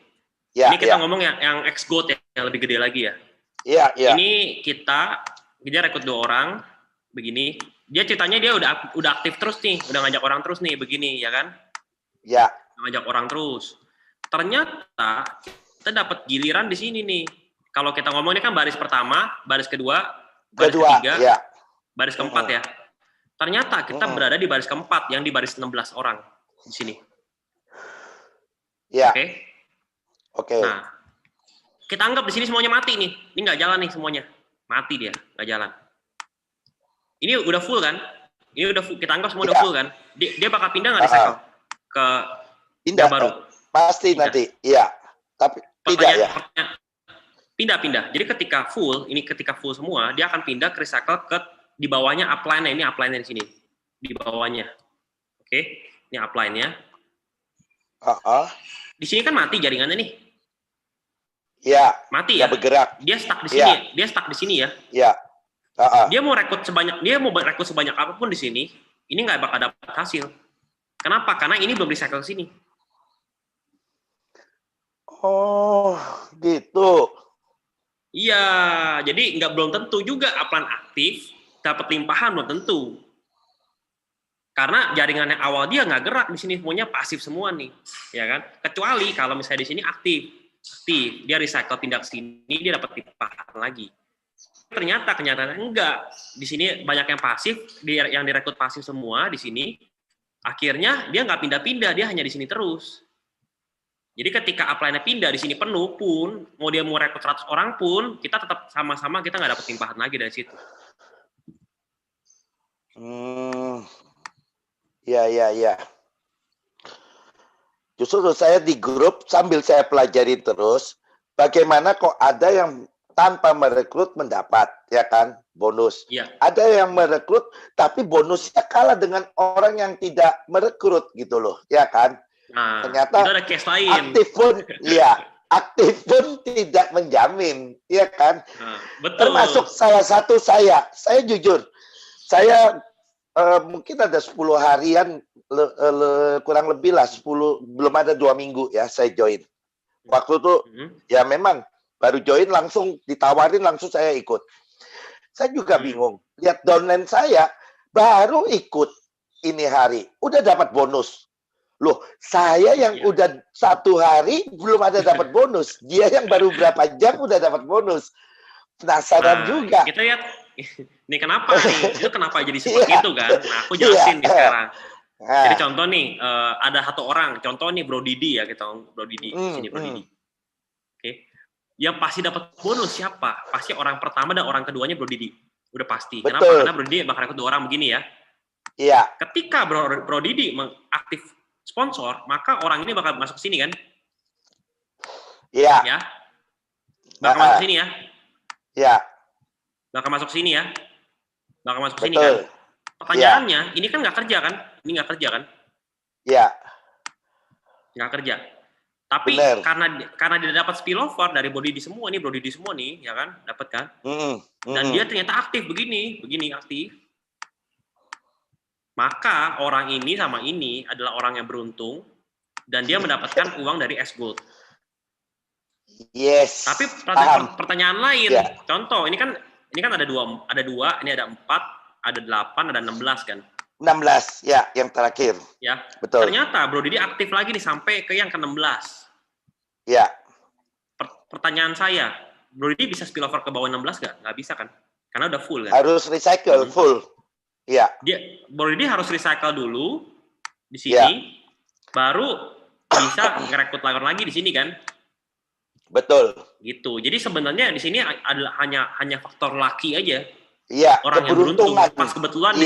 Ya, ini kita ngomong yang X-Goat yang lebih gede lagi ya. Iya. Ini dia rekrut 2 orang, begini. Dia ceritanya dia udah aktif terus nih, udah ngajak orang terus nih, begini, ya kan? Ya. Ngajak orang terus. Ternyata kita dapat giliran di sini nih. Kalau kita ngomong ini kan baris pertama, baris kedua, baris ketiga, baris keempat ya. Ternyata kita berada di baris keempat, yang di baris 16 orang di sini. Ya. Oke. Nah, kita anggap di sini semuanya mati nih. Ini nggak jalan nih semuanya. Mati dia, nggak jalan. Ini udah full kan? Ini udah full. Kita anggap semua udah full kan? Dia bakal pindah nggak recycle ke pindah baru? Pasti pindah. Nanti, iya. Tapi tidak ya. Pindah. Jadi ketika full semua, dia akan pindah ke recycle ke di bawahnya upline-nya. Ini upline-nya di sini. Di bawahnya. Oke, ini upline-nya. Di sini kan mati jaringannya nih. Iya. Mati ya. Bergerak. Dia stuck di sini. Dia stuck di sini ya. Iya. Dia mau rekrut sebanyak apapun di sini, ini nggak bakal dapat hasil. Kenapa? Karena ini belum recycle ke sini. Oh, gitu. Iya, jadi belum tentu juga upline aktif dapat limpahan, belum tentu. Karena jaringan yang awal dia nggak gerak di sini, semuanya pasif semua nih, ya kan? Kecuali kalau misalnya di sini aktif, dia recycle pindah ke sini, dia dapat limpahan lagi. Ternyata kenyataannya enggak. Di sini banyak yang pasif, yang direkrut pasif semua di sini. Akhirnya dia nggak pindah-pindah, dia hanya di sini terus. Jadi ketika upline-nya pindah di sini penuh pun, mau dia mau rekrut 100 orang pun, kita tetap sama-sama kita nggak dapat limpahan lagi dari situ. Iya. Justru saya di grup sambil saya pelajari terus, bagaimana kok ada yang tanpa merekrut mendapat, ya kan, bonus. Ya. Ada yang merekrut, tapi bonusnya kalah dengan orang yang tidak merekrut gitu loh, ya kan. Nah, ternyata itu ada case lain. Aktif pun tidak menjamin, ya kan. Nah, betul. Termasuk salah satu saya jujur, saya mungkin ada 10 harian, kurang lebih lah 10, belum ada 2 minggu ya saya join. Waktu itu ya memang baru join langsung ditawarin, langsung saya ikut. Saya juga bingung, lihat downline saya baru ikut ini hari, udah dapat bonus. Loh, saya yang udah 1 hari belum ada dapat bonus. Dia yang baru berapa jam udah dapat bonus. Penasaran juga. Kita lihat, ini kenapa nih? Itu kenapa jadi seperti itu kan? Nah, aku jelasin nih sekarang. Jadi contoh nih, ada 1 orang. Contoh nih Bro Didi ya, kita Bro Didi. Sini Bro Didi. Oke. Yang pasti dapat bonus siapa? Pasti orang pertama dan orang keduanya Bro Didi. Udah pasti. Betul. Kenapa? Karena Bro Didi bakal ikut 2 orang begini ya. Iya. Ketika Bro Didi mengaktif sponsor, maka orang ini bakal masuk sini kan? Iya. Ya. Bakal masuk sini ya. Iya. Bakal masuk sini ya. Bakal masuk sini Betul. kan? Pertanyaannya, ini kan nggak kerja kan? Ini nggak kerja kan? Iya. Nggak kerja. Tapi Bener. karena dia dapat spillover dari Bro Didi semua nih, ya kan? Dapat kan? Dan dia ternyata aktif begini aktif. Maka orang ini sama ini adalah orang yang beruntung dan dia mendapatkan uang dari S-Gold. Yes. Tapi pertanyaan lain, contoh ini kan ada dua, ini ada 4, ada 8, ada 16 kan? 16 ya, yang terakhir. Ya. Betul. Ternyata Bro Didi aktif lagi nih sampai ke yang ke-16. Ya. Pertanyaan saya, Bro Didi bisa spillover ke bawah 16 nggak? Nggak bisa kan? Karena udah full kan? Harus recycle full. Iya. Bro Didi harus recycle dulu di sini, baru bisa ngerekrut lawan lagi di sini kan? Betul. Gitu. Jadi sebenarnya di sini adalah hanya faktor laki aja. Iya. Orang yang beruntung pas kebetulan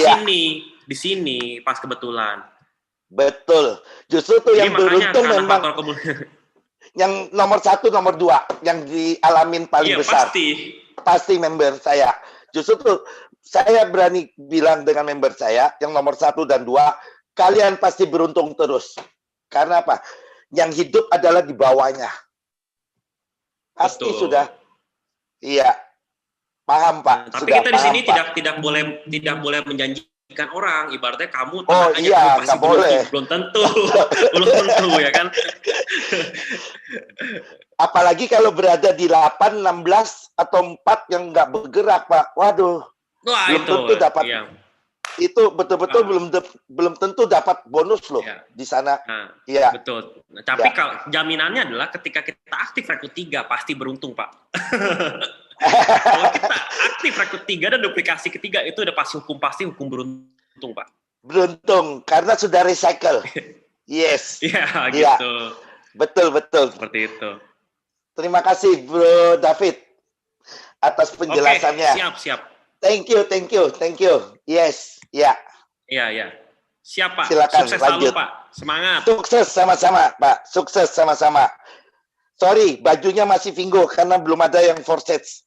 di sini pas kebetulan. Betul. Justru tuh jadi yang beruntung memang yang nomor 1, nomor 2 yang dialamin paling besar. Pasti member saya. Justru tuh saya berani bilang dengan member saya yang nomor 1 dan 2, kalian pasti beruntung terus. Karena apa? Yang hidup adalah di bawahnya. Pasti betul. Sudah. Iya. Paham, Pak. Tapi sudah kita di sini Pak. tidak boleh menjanjikan orang. Ibaratnya kamu nggak boleh. Belum tentu ya kan. Apalagi kalau berada di 8, 16 atau 4 yang nggak bergerak, Pak. Waduh. Wah, belum tentu dapat. Iya. Itu betul-betul belum tentu dapat bonus loh di sana. Iya. Betul. Nah, tapi kalau jaminannya adalah ketika kita aktif rekrut 3 pasti beruntung, Pak. Kalau kita aktif rekrut 3 dan duplikasi ketiga itu udah pasti hukum beruntung, Pak. Beruntung karena sudah recycle. Yes. Iya, gitu. Betul. Seperti itu. Terima kasih Bro David atas penjelasannya. Siap. Thank you. Yes, ya. Iya. Siapa? Silakan Sukses lanjut. selalu, Pak. Semangat. Sukses sama-sama, Pak. Sukses sama-sama. Sorry, bajunya masih Vingo karena belum ada yang forsets.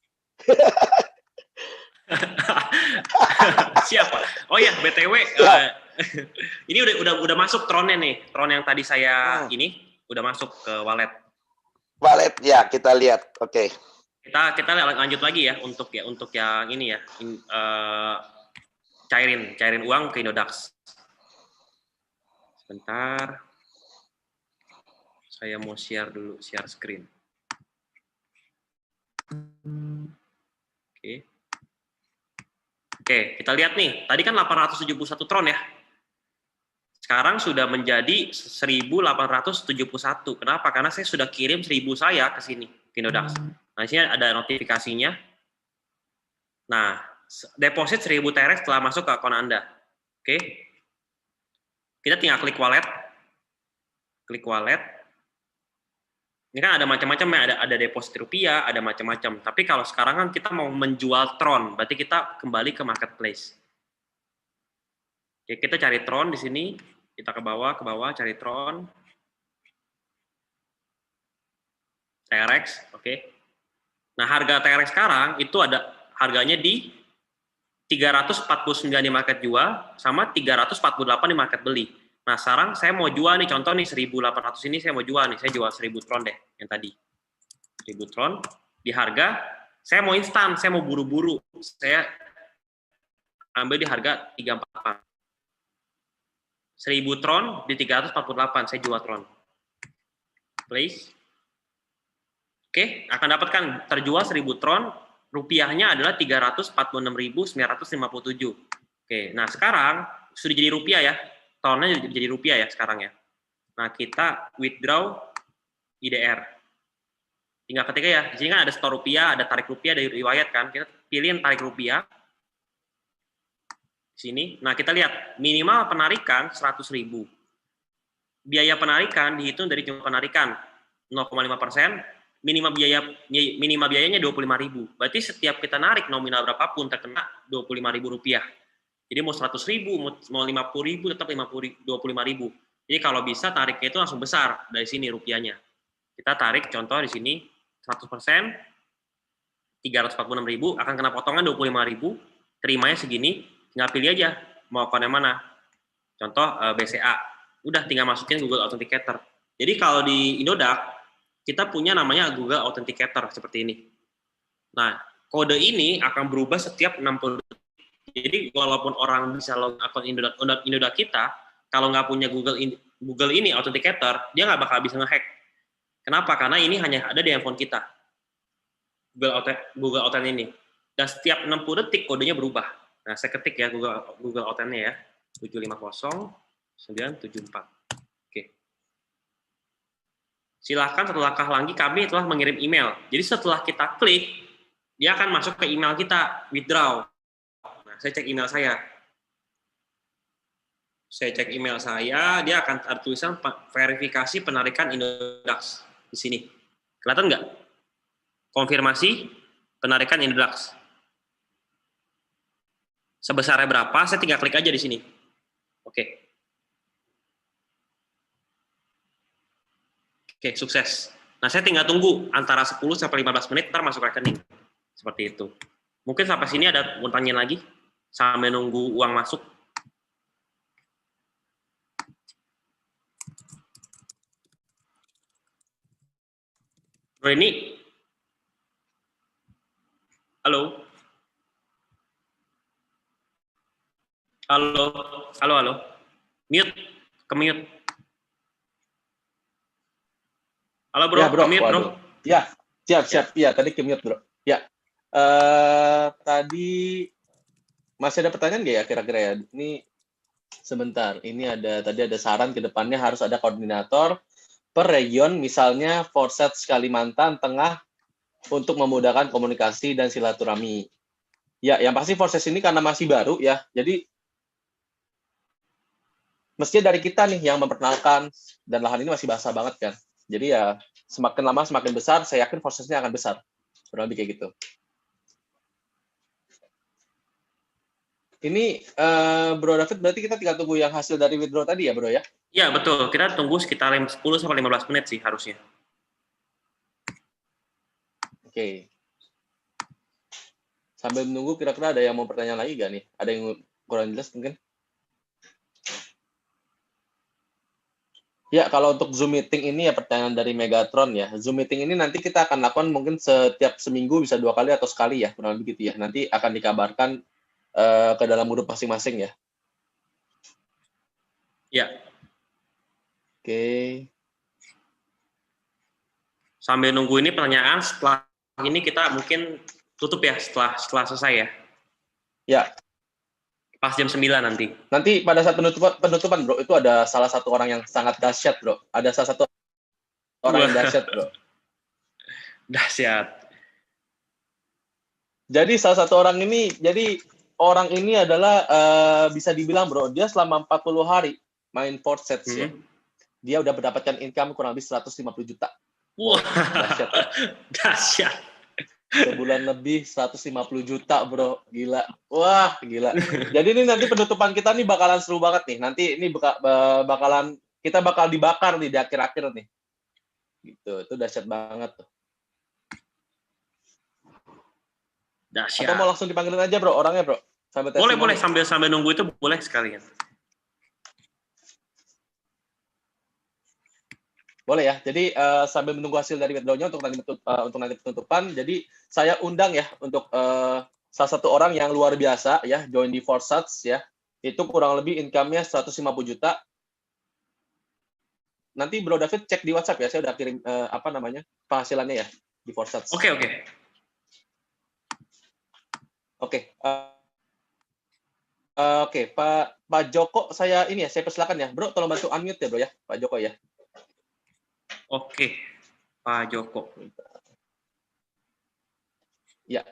Siapa? Oh ya, BTW ini udah masuk Tron-nya nih. Tron yang tadi saya ini udah masuk ke wallet. Wallet ya, kita lihat. Oke. Kita lanjut lagi ya untuk yang ini ya. Cairin uang ke Indodax. Sebentar. Saya mau share screen. Oke, kita lihat nih. Tadi kan 871 Tron ya. Sekarang sudah menjadi 1871. Kenapa? Karena saya sudah kirim 1000 saya ke sini, ke Indodax. Nah, di sini ada notifikasinya. Nah, deposit 1000 TRX setelah masuk ke akun Anda. Oke. Kita tinggal klik wallet. Klik wallet. Ini kan ada macam-macam ya, ada deposit rupiah, ada macam-macam. Tapi kalau sekarang kan kita mau menjual Tron, berarti kita kembali ke marketplace. Oke, kita cari Tron di sini. Kita ke bawah cari Tron. TRX, oke. Nah, harga TRX sekarang itu ada harganya di 349 di market jual sama 348 di market beli. Nah, sekarang saya mau jual nih, contoh nih 1800 ini saya mau jual nih, saya jual 1000 Tron deh yang tadi. 1000 Tron di harga saya mau instan, saya mau buru-buru. Saya ambil di harga 348. 1000 Tron di 348 saya jual Tron. Please. Oke, akan dapatkan terjual 1000 Tron, rupiahnya adalah 346.957. Oke, nah sekarang sudah jadi rupiah ya. Tronnya jadi rupiah ya sekarang ya. Nah, kita withdraw IDR. Tinggal ketika ya, di sini kan ada store rupiah, ada tarik rupiah dari riwayat kan. Kita pilih tarik rupiah. Di sini. Nah, kita lihat minimal penarikan 100.000. Biaya penarikan dihitung dari jumlah penarikan 0,5%, minimal biayanya 25.000. Berarti setiap kita narik nominal berapapun terkena 25.000 rupiah. Jadi mau 100.000, mau 50.000 tetap 25.000. Jadi kalau bisa tariknya itu langsung besar dari sini rupiahnya. Kita tarik contoh di sini 100%, 346.000 akan kena potongan 25.000, terimanya segini, tinggal pilih aja mau akun yang mana. Contoh BCA, udah tinggal masukin Google Authenticator. Jadi kalau di Indodax kita punya namanya Google Authenticator seperti ini. Nah, kode ini akan berubah setiap 60 detik. Jadi walaupun orang bisa login akun Indodax kita, kalau nggak punya Google ini Authenticator, dia nggak bakal bisa ngehack. Kenapa? Karena ini hanya ada di handphone kita. Google Authent ini. Dan setiap 60 detik kodenya berubah. Nah, saya ketik ya Google Authent-nya ya. 750-974. Silahkan satu langkah lagi kami telah mengirim email. Jadi setelah kita klik, dia akan masuk ke email kita, withdraw. Nah, saya cek email saya. Dia akan ada tulisan verifikasi penarikan Indodax di sini. Kelihatan nggak? Konfirmasi penarikan Indodax. Sebesarnya berapa? Saya tinggal klik aja di sini. Oke. Oke, sukses. Nah, saya tinggal tunggu antara 10 sampai 15 menit, ntar masuk rekening. Seperti itu. Mungkin sampai sini ada mau tanya lagi? Sampai nunggu uang masuk. Bro, ini. Halo? Halo. Mute. Ke-mute. Halo bro, Ya bro, ke-mute bro. Ya, siap. Ya, tadi ke-mute bro. Ya, tadi masih ada pertanyaan nggak ya kira-kira ya? Ini sebentar, tadi ada saran ke depannya harus ada koordinator per region, misalnya Forsets Kalimantan Tengah untuk memudahkan komunikasi dan silaturahmi. Ya, yang pasti Forsets ini karena masih baru ya, jadi mestinya dari kita nih yang memperkenalkan, dan lahan ini masih basah banget kan. Jadi ya semakin lama semakin besar, saya yakin prosesnya akan besar. Kurang lebih kayak gitu. Ini Bro David, berarti kita tinggal tunggu yang hasil dari withdraw tadi ya Bro ya? Iya betul, kita tunggu sekitar 10 sampai 15 menit sih harusnya. Oke. Sambil menunggu kira-kira ada yang mau pertanyaan lagi nggak nih? Ada yang kurang jelas mungkin? Ya, kalau untuk Zoom meeting ini ya pertanyaan dari Megatron ya. Zoom meeting ini nanti kita akan lakukan mungkin setiap seminggu bisa 2 kali atau sekali ya, kurang lebih gitu ya. Nanti akan dikabarkan ke dalam grup masing-masing ya. Ya. Oke. Sambil nunggu ini pertanyaan, setelah ini kita mungkin tutup ya setelah selesai ya. Ya. Pas jam 9 nanti. Nanti pada saat penutupan bro, itu ada salah satu orang yang sangat dahsyat bro. Ada salah satu orang yang dahsyat bro. Dahsyat. Jadi salah satu orang ini, adalah bisa dibilang bro, dia selama 40 hari main Forsets ya. Dia udah mendapatkan income kurang lebih 150 juta. Wah, dahsyat. Dahsyat. Sebulan lebih 150 juta bro, gila. Wah, gila. Jadi ini nanti penutupan kita nih bakalan seru banget nih. Nanti ini kita bakal dibakar nih di akhir-akhir nih. Gitu, itu dahsyat banget tuh. Dahsyat. Atau mau langsung dipanggilin aja bro, orangnya bro. Boleh sambil nunggu itu boleh sekalian. Boleh ya. Jadi sambil menunggu hasil dari withdraw-nya untuk nanti penutupan. Jadi saya undang ya untuk salah satu orang yang luar biasa ya, join di Forsets ya. Itu kurang lebih income-nya 150 juta. Nanti Bro David cek di WhatsApp ya. Saya udah kirim penghasilannya ya di Forsets. Oke. Oke, Pak Joko saya persilakan ya. Bro, tolong bantu unmute ya, Bro ya. Pak Joko ya. Oke, Pak Joko. Ya.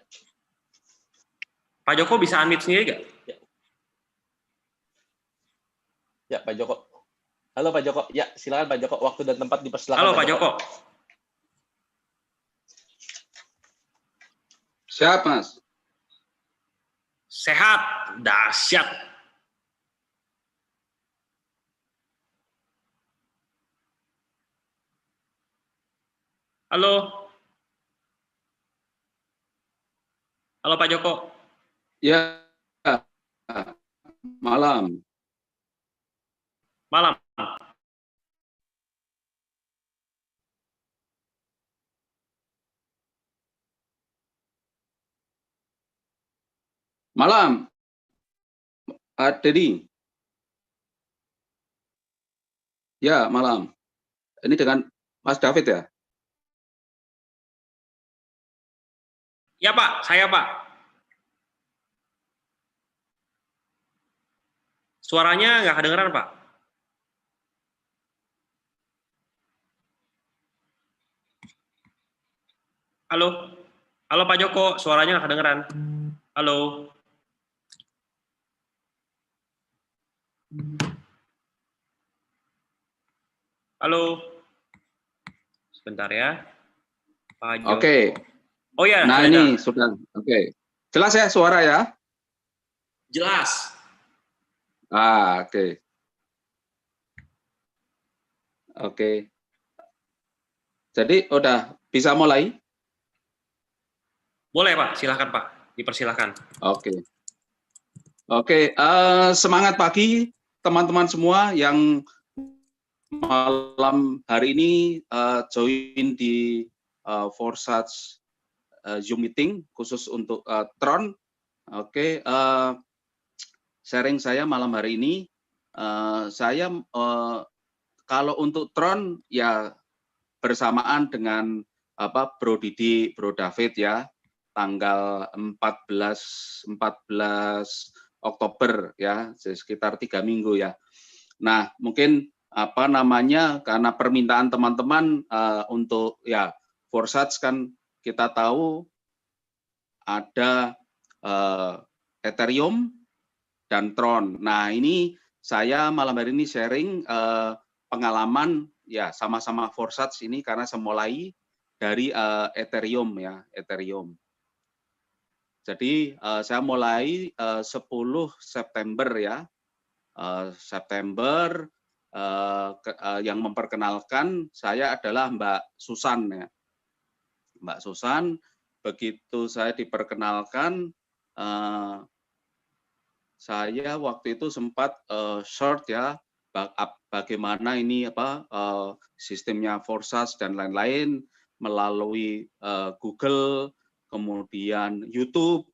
Pak Joko bisa unmute sendiri nggak? Ya, Pak Joko. Halo Pak Joko. Ya, silakan Pak Joko. Waktu dan tempat dipersilakan. Halo Pak Joko. Siap, Mas. Sehat, dahsyat. Halo. Halo Pak Joko. Ya, malam. Malam. Malam, Dedi. Ya, malam. Ini dengan Mas David ya? Ya Pak, saya Pak. Suaranya nggak kedengeran Pak. Halo. Halo Pak Joko, suaranya nggak kedengeran. Halo. Halo. Sebentar ya. Pak Joko. Oke. Oh ya, Nah, ini sudah. Oke. Jelas ya suara ya? Jelas. Oke. Oke. Jadi udah bisa mulai? Boleh Pak, silahkan Pak. Dipersilahkan. Oke. Oke, semangat pagi teman-teman semua yang malam hari ini join di Forsage Zoom meeting khusus untuk Tron. Oke, sharing saya malam hari ini, saya kalau untuk Tron ya bersamaan dengan Bro Didi, Bro David ya, tanggal 14 Oktober ya, sekitar 3 minggu ya. Nah, mungkin karena permintaan teman-teman untuk ya Forsage kan kita tahu ada Ethereum dan Tron. Nah, ini saya malam hari ini sharing pengalaman ya sama-sama Forsage ini karena saya mulai dari Ethereum ya, Ethereum. Jadi saya mulai 10 September ya. September yang memperkenalkan saya adalah Mbak Susan ya. Mbak Susan, begitu saya diperkenalkan, saya waktu itu sempat short ya, bagaimana ini sistemnya Forsage dan lain-lain melalui Google, kemudian YouTube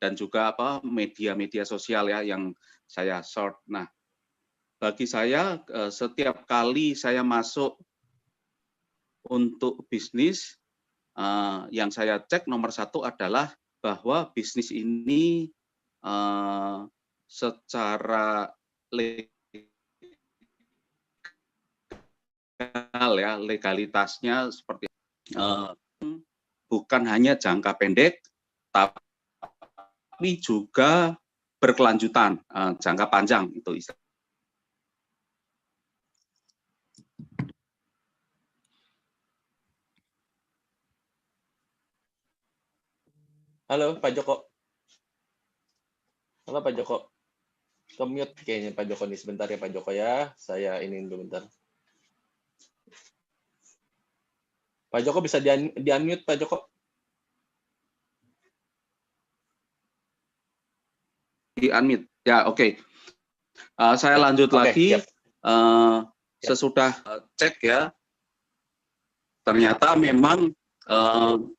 dan juga media-media sosial ya yang saya short. Nah, bagi saya setiap kali saya masuk untuk bisnis, yang saya cek nomor satu adalah bahwa bisnis ini secara legal ya, legalitasnya seperti bukan hanya jangka pendek, tapi juga berkelanjutan, jangka panjang itu istilah. Halo Pak Joko. Halo Pak Joko. Ke-mute kayaknya Pak Joko nih, sebentar ya Pak Joko ya. Saya ini dulu bentar. Pak Joko bisa di-unmute Pak Joko? Di-unmute. Ya, oke. Saya lanjut lagi. Sesudah cek ya, ternyata memang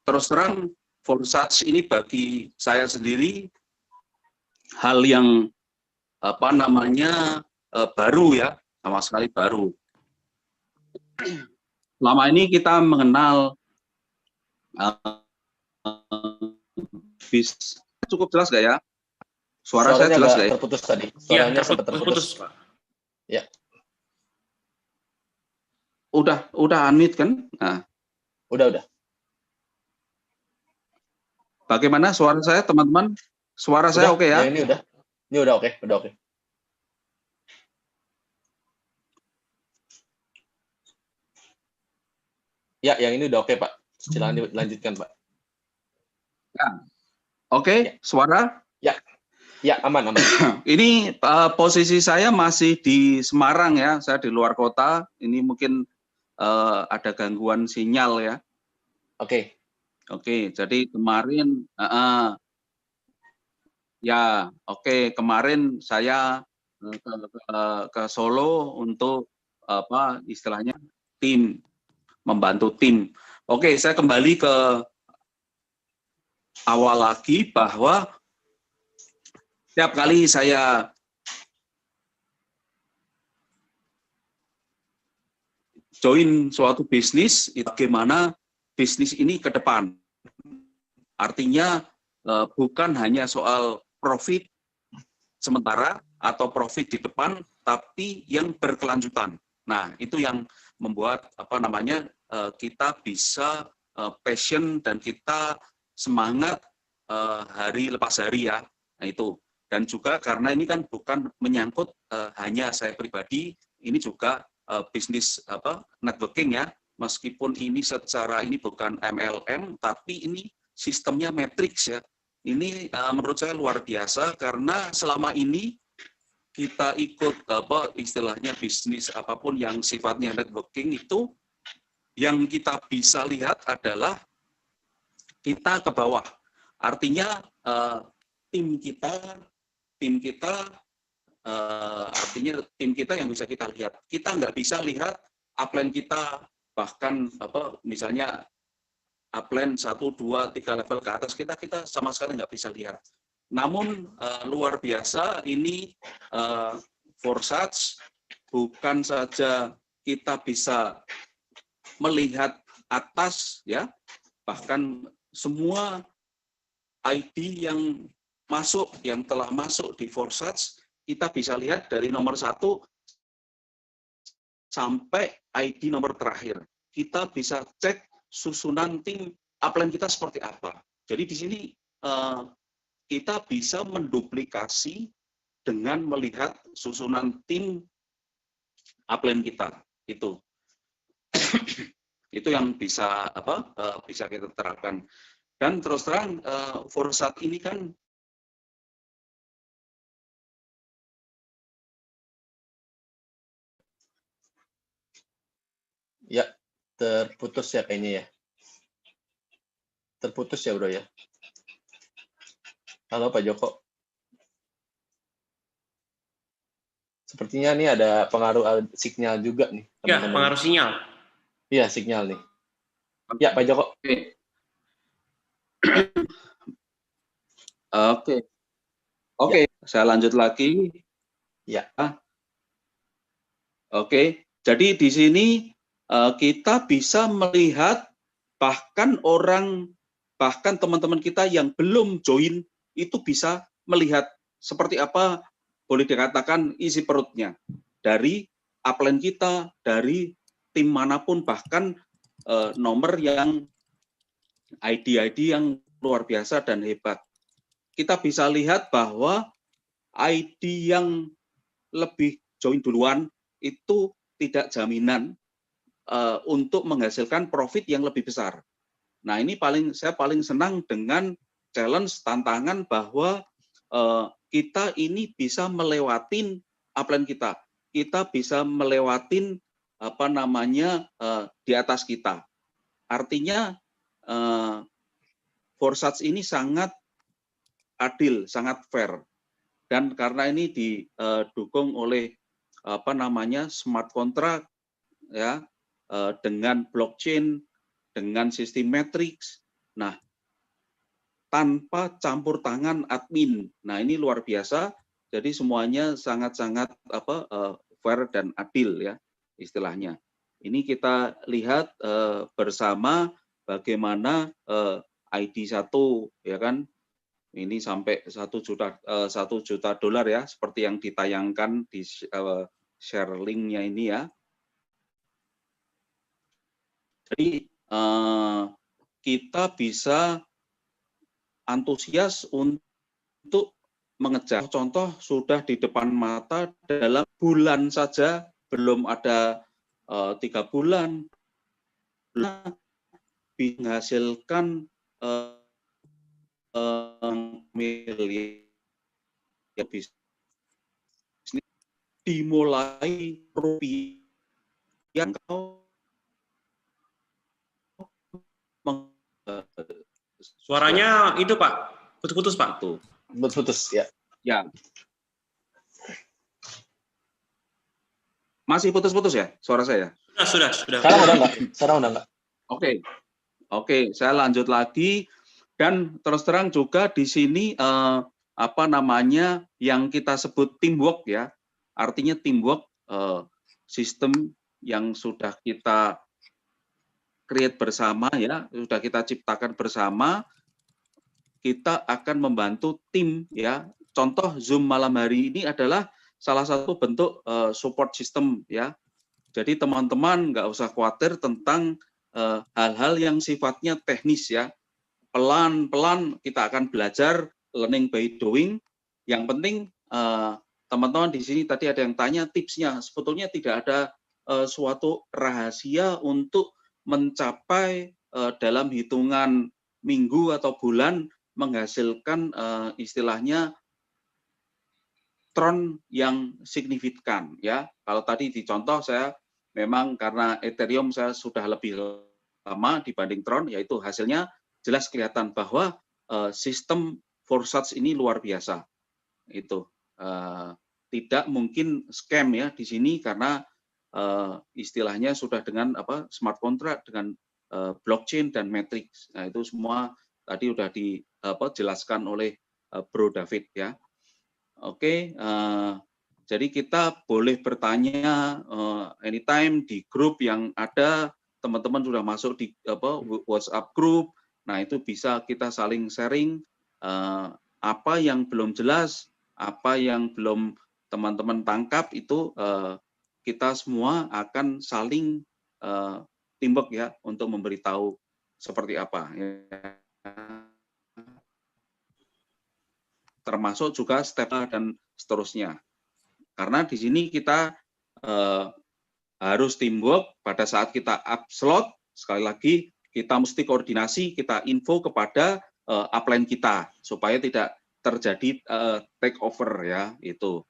terus terang Forsage ini bagi saya sendiri hal yang baru ya, sama sekali baru. Selama ini kita mengenal bis, cukup jelas nggak ya? Suaranya saya jelas nggak ya? Terputus tadi. Suaranya sempat terputus. Pak. Ya. Udah unmute kan? Nah. Udah. Bagaimana suara saya, teman-teman? Suara saya oke ya? Ini udah oke. Ya, yang ini udah oke, Pak. Silakan dilanjutkan, Pak. Ya. Oke, Ya. suara? Ya, aman. Ini posisi saya masih di Semarang ya, saya di luar kota. Ini mungkin ada gangguan sinyal ya. Oke. Oke, jadi kemarin kemarin saya ke Solo untuk istilahnya membantu tim. Oke, saya kembali ke awal lagi bahwa setiap kali saya join suatu bisnis, bagaimana bisnis ini ke depan. Artinya bukan hanya soal profit sementara atau profit di depan, tapi yang berkelanjutan. Nah, itu yang membuat kita bisa passion dan kita semangat hari lepas hari ya. Nah, itu. Dan juga karena ini kan bukan menyangkut hanya saya pribadi, ini juga bisnis networking ya. Meskipun ini secara ini bukan MLM, tapi ini sistemnya matrix ya. Ini menurut saya luar biasa karena selama ini kita ikut istilahnya bisnis apapun yang sifatnya networking itu yang kita bisa lihat adalah kita ke bawah. Artinya tim kita artinya tim kita yang bisa kita lihat. Kita nggak bisa lihat upline kita, bahkan misalnya upline 1, 2, 3 level ke atas kita sama sekali nggak bisa lihat. Namun luar biasa ini Forsage bukan saja kita bisa melihat atas ya, bahkan semua ID yang telah masuk di Forsage kita bisa lihat dari nomor 1 sampai ID nomor terakhir. Kita bisa cek susunan tim upline kita seperti apa. Jadi di sini kita bisa menduplikasi dengan melihat susunan tim upline kita. Itu yang bisa bisa kita terapkan. Dan terus terang Forsage ini kan Ya, terputus ya kayaknya ya. Terputus ya, Bro ya. Halo Pak Joko. Sepertinya nih ada pengaruh sinyal juga nih. Ya, pengaruh sinyal. Iya, sinyal nih. Ya, Pak Joko. Oke, saya lanjut lagi. Ya. Oke, jadi di sini kita bisa melihat bahkan teman-teman kita yang belum join itu bisa melihat seperti apa boleh dikatakan isi perutnya dari upline kita, dari tim manapun, bahkan nomor yang ID yang luar biasa dan hebat. Kita bisa lihat bahwa ID yang lebih join duluan itu tidak jaminan untuk menghasilkan profit yang lebih besar. Nah, ini saya paling senang dengan challenge tantangan bahwa kita ini bisa melewatin upline kita. Kita bisa melewatin di atas kita. Artinya Forsage ini sangat adil, sangat fair. Dan karena ini didukung oleh smart contract ya, dengan blockchain, dengan sistem matrix. Nah, tanpa campur tangan admin. Nah, ini luar biasa. Jadi semuanya sangat-sangat fair dan adil ya istilahnya. Ini kita lihat bersama bagaimana ID 1 ya kan. Ini sampai 1 juta dolar ya, seperti yang ditayangkan di share link-nya ini ya. Jadi kita bisa antusias untuk mengejar. Contoh sudah di depan mata dalam bulan saja, belum ada 3 bulan, menghasilkan miliar bisnis dimulai rupiah yang Suaranya itu Pak, putus-putus Pak. Itu. Putus ya. Ya. Masih putus-putus ya suara saya? Sudah. Sekarang udah enggak. Oke, saya lanjut lagi dan terus terang juga di sini yang kita sebut teamwork ya. Artinya teamwork sistem yang sudah kita create bersama ya, sudah kita ciptakan bersama, kita akan membantu tim ya. Contoh Zoom malam hari ini adalah salah satu bentuk support system ya. Jadi teman-teman nggak usah khawatir tentang hal-hal yang sifatnya teknis ya. Pelan-pelan kita akan belajar, learning by doing. Yang penting teman-teman di sini tadi ada yang tanya tipsnya. Sebetulnya tidak ada suatu rahasia untuk mencapai dalam hitungan minggu atau bulan menghasilkan istilahnya tron yang signifikan ya. Kalau tadi di contoh saya memang karena Ethereum saya sudah lebih lama dibanding Tron, yaitu hasilnya jelas kelihatan bahwa sistem Forsage ini luar biasa. Itu tidak mungkin scam ya di sini karena istilahnya sudah dengan smart contract, dengan blockchain dan matrix. Nah itu semua tadi sudah dijelaskan oleh Bro David ya. Oke. Jadi kita boleh bertanya anytime di grup yang ada, teman-teman sudah masuk di WhatsApp grup. Nah itu bisa kita saling sharing apa yang belum jelas, apa yang belum teman-teman tangkap itu kita semua akan saling teamwork ya untuk memberitahu seperti apa. Termasuk juga step dan seterusnya. Karena di sini kita harus teamwork pada saat kita upload, sekali lagi kita mesti koordinasi, kita info kepada upline kita supaya tidak terjadi take over ya itu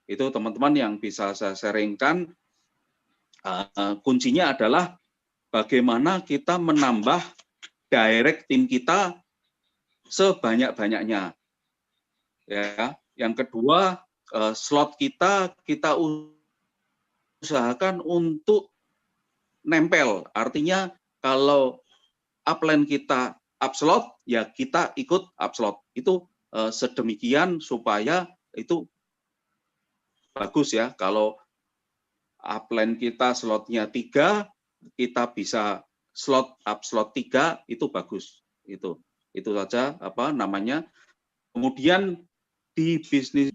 teman-teman yang bisa saya sharingkan. Kuncinya adalah bagaimana kita menambah direct tim kita sebanyak-banyaknya ya. Yang kedua, slot kita usahakan untuk nempel, artinya kalau upline kita upslot ya kita ikut upslot, itu sedemikian supaya itu bagus ya. Kalau upline kita slotnya 3, kita bisa upslot 3, itu bagus. Itu saja kemudian di bisnis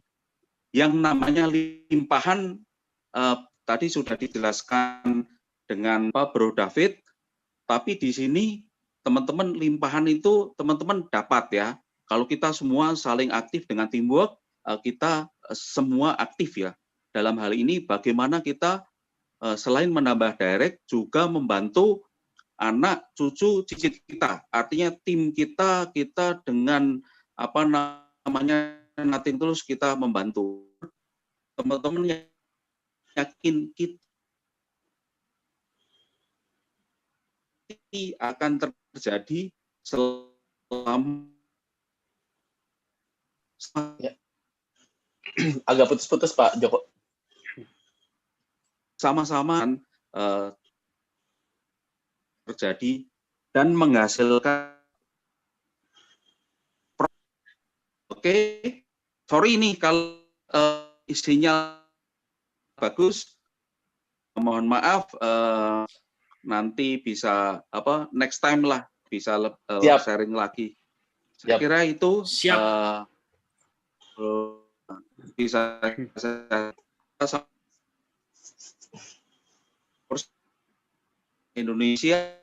yang namanya limpahan tadi sudah dijelaskan dengan Pak Bro David, tapi di sini teman-teman limpahan itu teman-teman dapat ya. Kalau kita semua saling aktif dengan teamwork, kita semua aktif ya. Dalam hal ini bagaimana kita selain menambah direct juga membantu anak, cucu, cicit kita. Artinya tim kita dengan nothing tulus kita membantu. Teman-teman yakin kita akan terjadi selama ya. Agak putus-putus Pak Joko. Sama-sama terjadi dan menghasilkan. Oke, sorry ini kalau isinya bagus, mohon maaf, nanti bisa next time lah bisa sharing lagi. Saya kira itu bisa Indonesia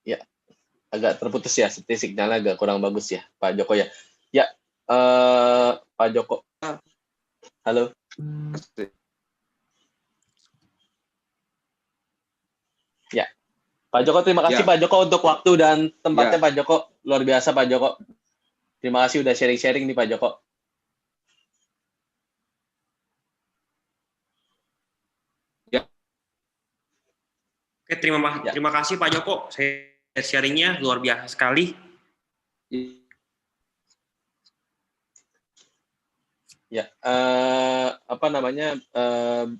ya agak terputus ya, seperti sinyalnya agak kurang bagus ya Pak Joko ya. Ya Pak Joko, halo. Ya Pak Joko, terima kasih Ya. Pak Joko untuk waktu dan tempatnya Ya. Pak Joko. Luar biasa Pak Joko. Terima kasih udah sharing-sharing nih Pak Joko. Oke, terima kasih Pak Joko. Saya sharingnya luar biasa sekali. Ya, apa namanya,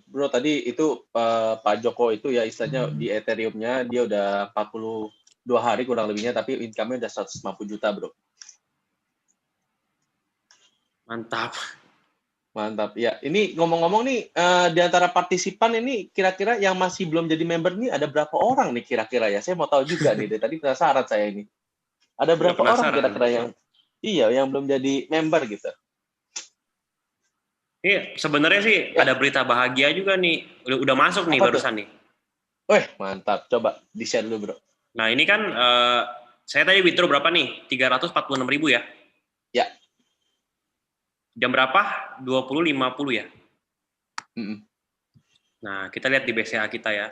Bro, tadi itu Pak Joko itu ya istilahnya di Ethereum-nya dia udah 42 hari kurang lebihnya, tapi income-nya udah 150 juta, Bro. Mantap. Mantap. Ya, ini ngomong-ngomong nih, di antara partisipan ini kira-kira yang masih belum jadi member nih ada berapa orang nih kira-kira ya? Saya mau tahu juga nih, dari tadi penasaran saya ini. Ada berapa orang penasaran. kira-kira yang belum jadi member gitu? Ini sebenarnya sih ada berita bahagia juga nih. Udah masuk nih Apa barusan nih. Wih, mantap. Coba di-share dulu, Bro. Nah, ini kan saya tadi withdraw berapa nih? 346.000 ya? Ya. Jam berapa? 20.50 ya? Mm-mm. Nah, kita lihat di BCA kita ya.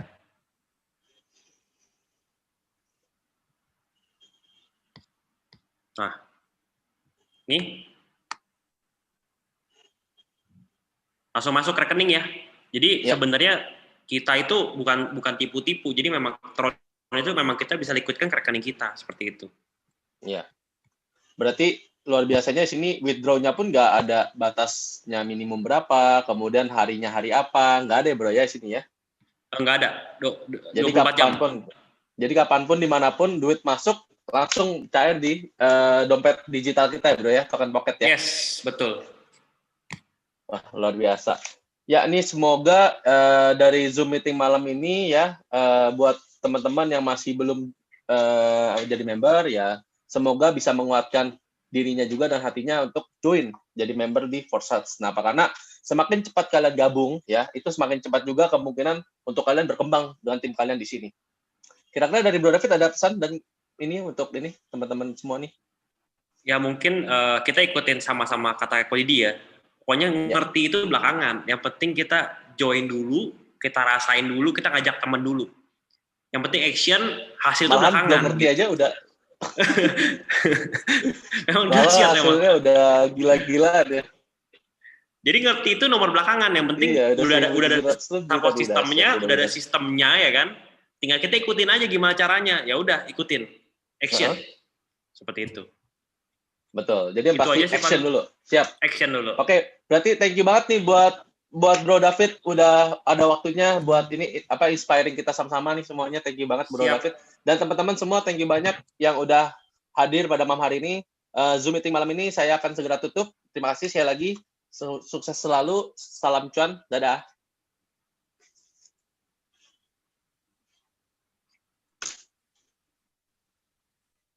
Nah, nih. Langsung masuk rekening ya. Jadi sebenarnya kita itu bukan tipu-tipu. Jadi memang Tron itu memang kita bisa liquidkan ke rekening kita seperti itu. Iya. Berarti luar biasanya sini withdraw-nya pun nggak ada batasnya minimum berapa, kemudian harinya hari apa, nggak ada ya Bro ya sini ya? Nggak ada. Jadi 24 jam. kapanpun dimanapun duit masuk langsung cair di dompet digital kita ya Bro ya, token pocket ya? Yes, betul. Wah, luar biasa. Ya, ini semoga dari Zoom meeting malam ini ya, buat teman-teman yang masih belum jadi member ya, semoga bisa menguatkan dirinya juga dan hatinya untuk join jadi member di Forsats. Nah, karena semakin cepat kalian gabung ya, itu semakin cepat juga kemungkinan untuk kalian berkembang dengan tim kalian di sini. Kira-kira dari Bro David ada pesan dan ini untuk ini teman-teman semua nih? Ya mungkin kita ikutin sama-sama kata Kodidi ya. Pokoknya ngerti itu belakangan. Yang penting kita join dulu, kita rasain dulu, kita ngajak teman dulu. Yang penting action, hasil itu belakangan. Belum ngerti aja udah. Memang hasilnya udah gila-gila deh. Jadi ngerti itu nomor belakangan. Yang penting udah ada support sistemnya, udah ada sistemnya ya kan. Tinggal kita ikutin aja gimana caranya. Ya udah ikutin action. Seperti itu. Betul. Jadi yang pasti action dulu. Siap. Action dulu. Oke, berarti thank you banget nih buat Bro David udah ada waktunya buat ini apa inspiring kita sama-sama nih semuanya. Thank you banget Bro David dan teman-teman semua, thank you banyak yang udah hadir pada malam hari ini. Zoom meeting malam ini saya akan segera tutup. Terima kasih sekali lagi. Sukses selalu. Salam cuan. Dadah.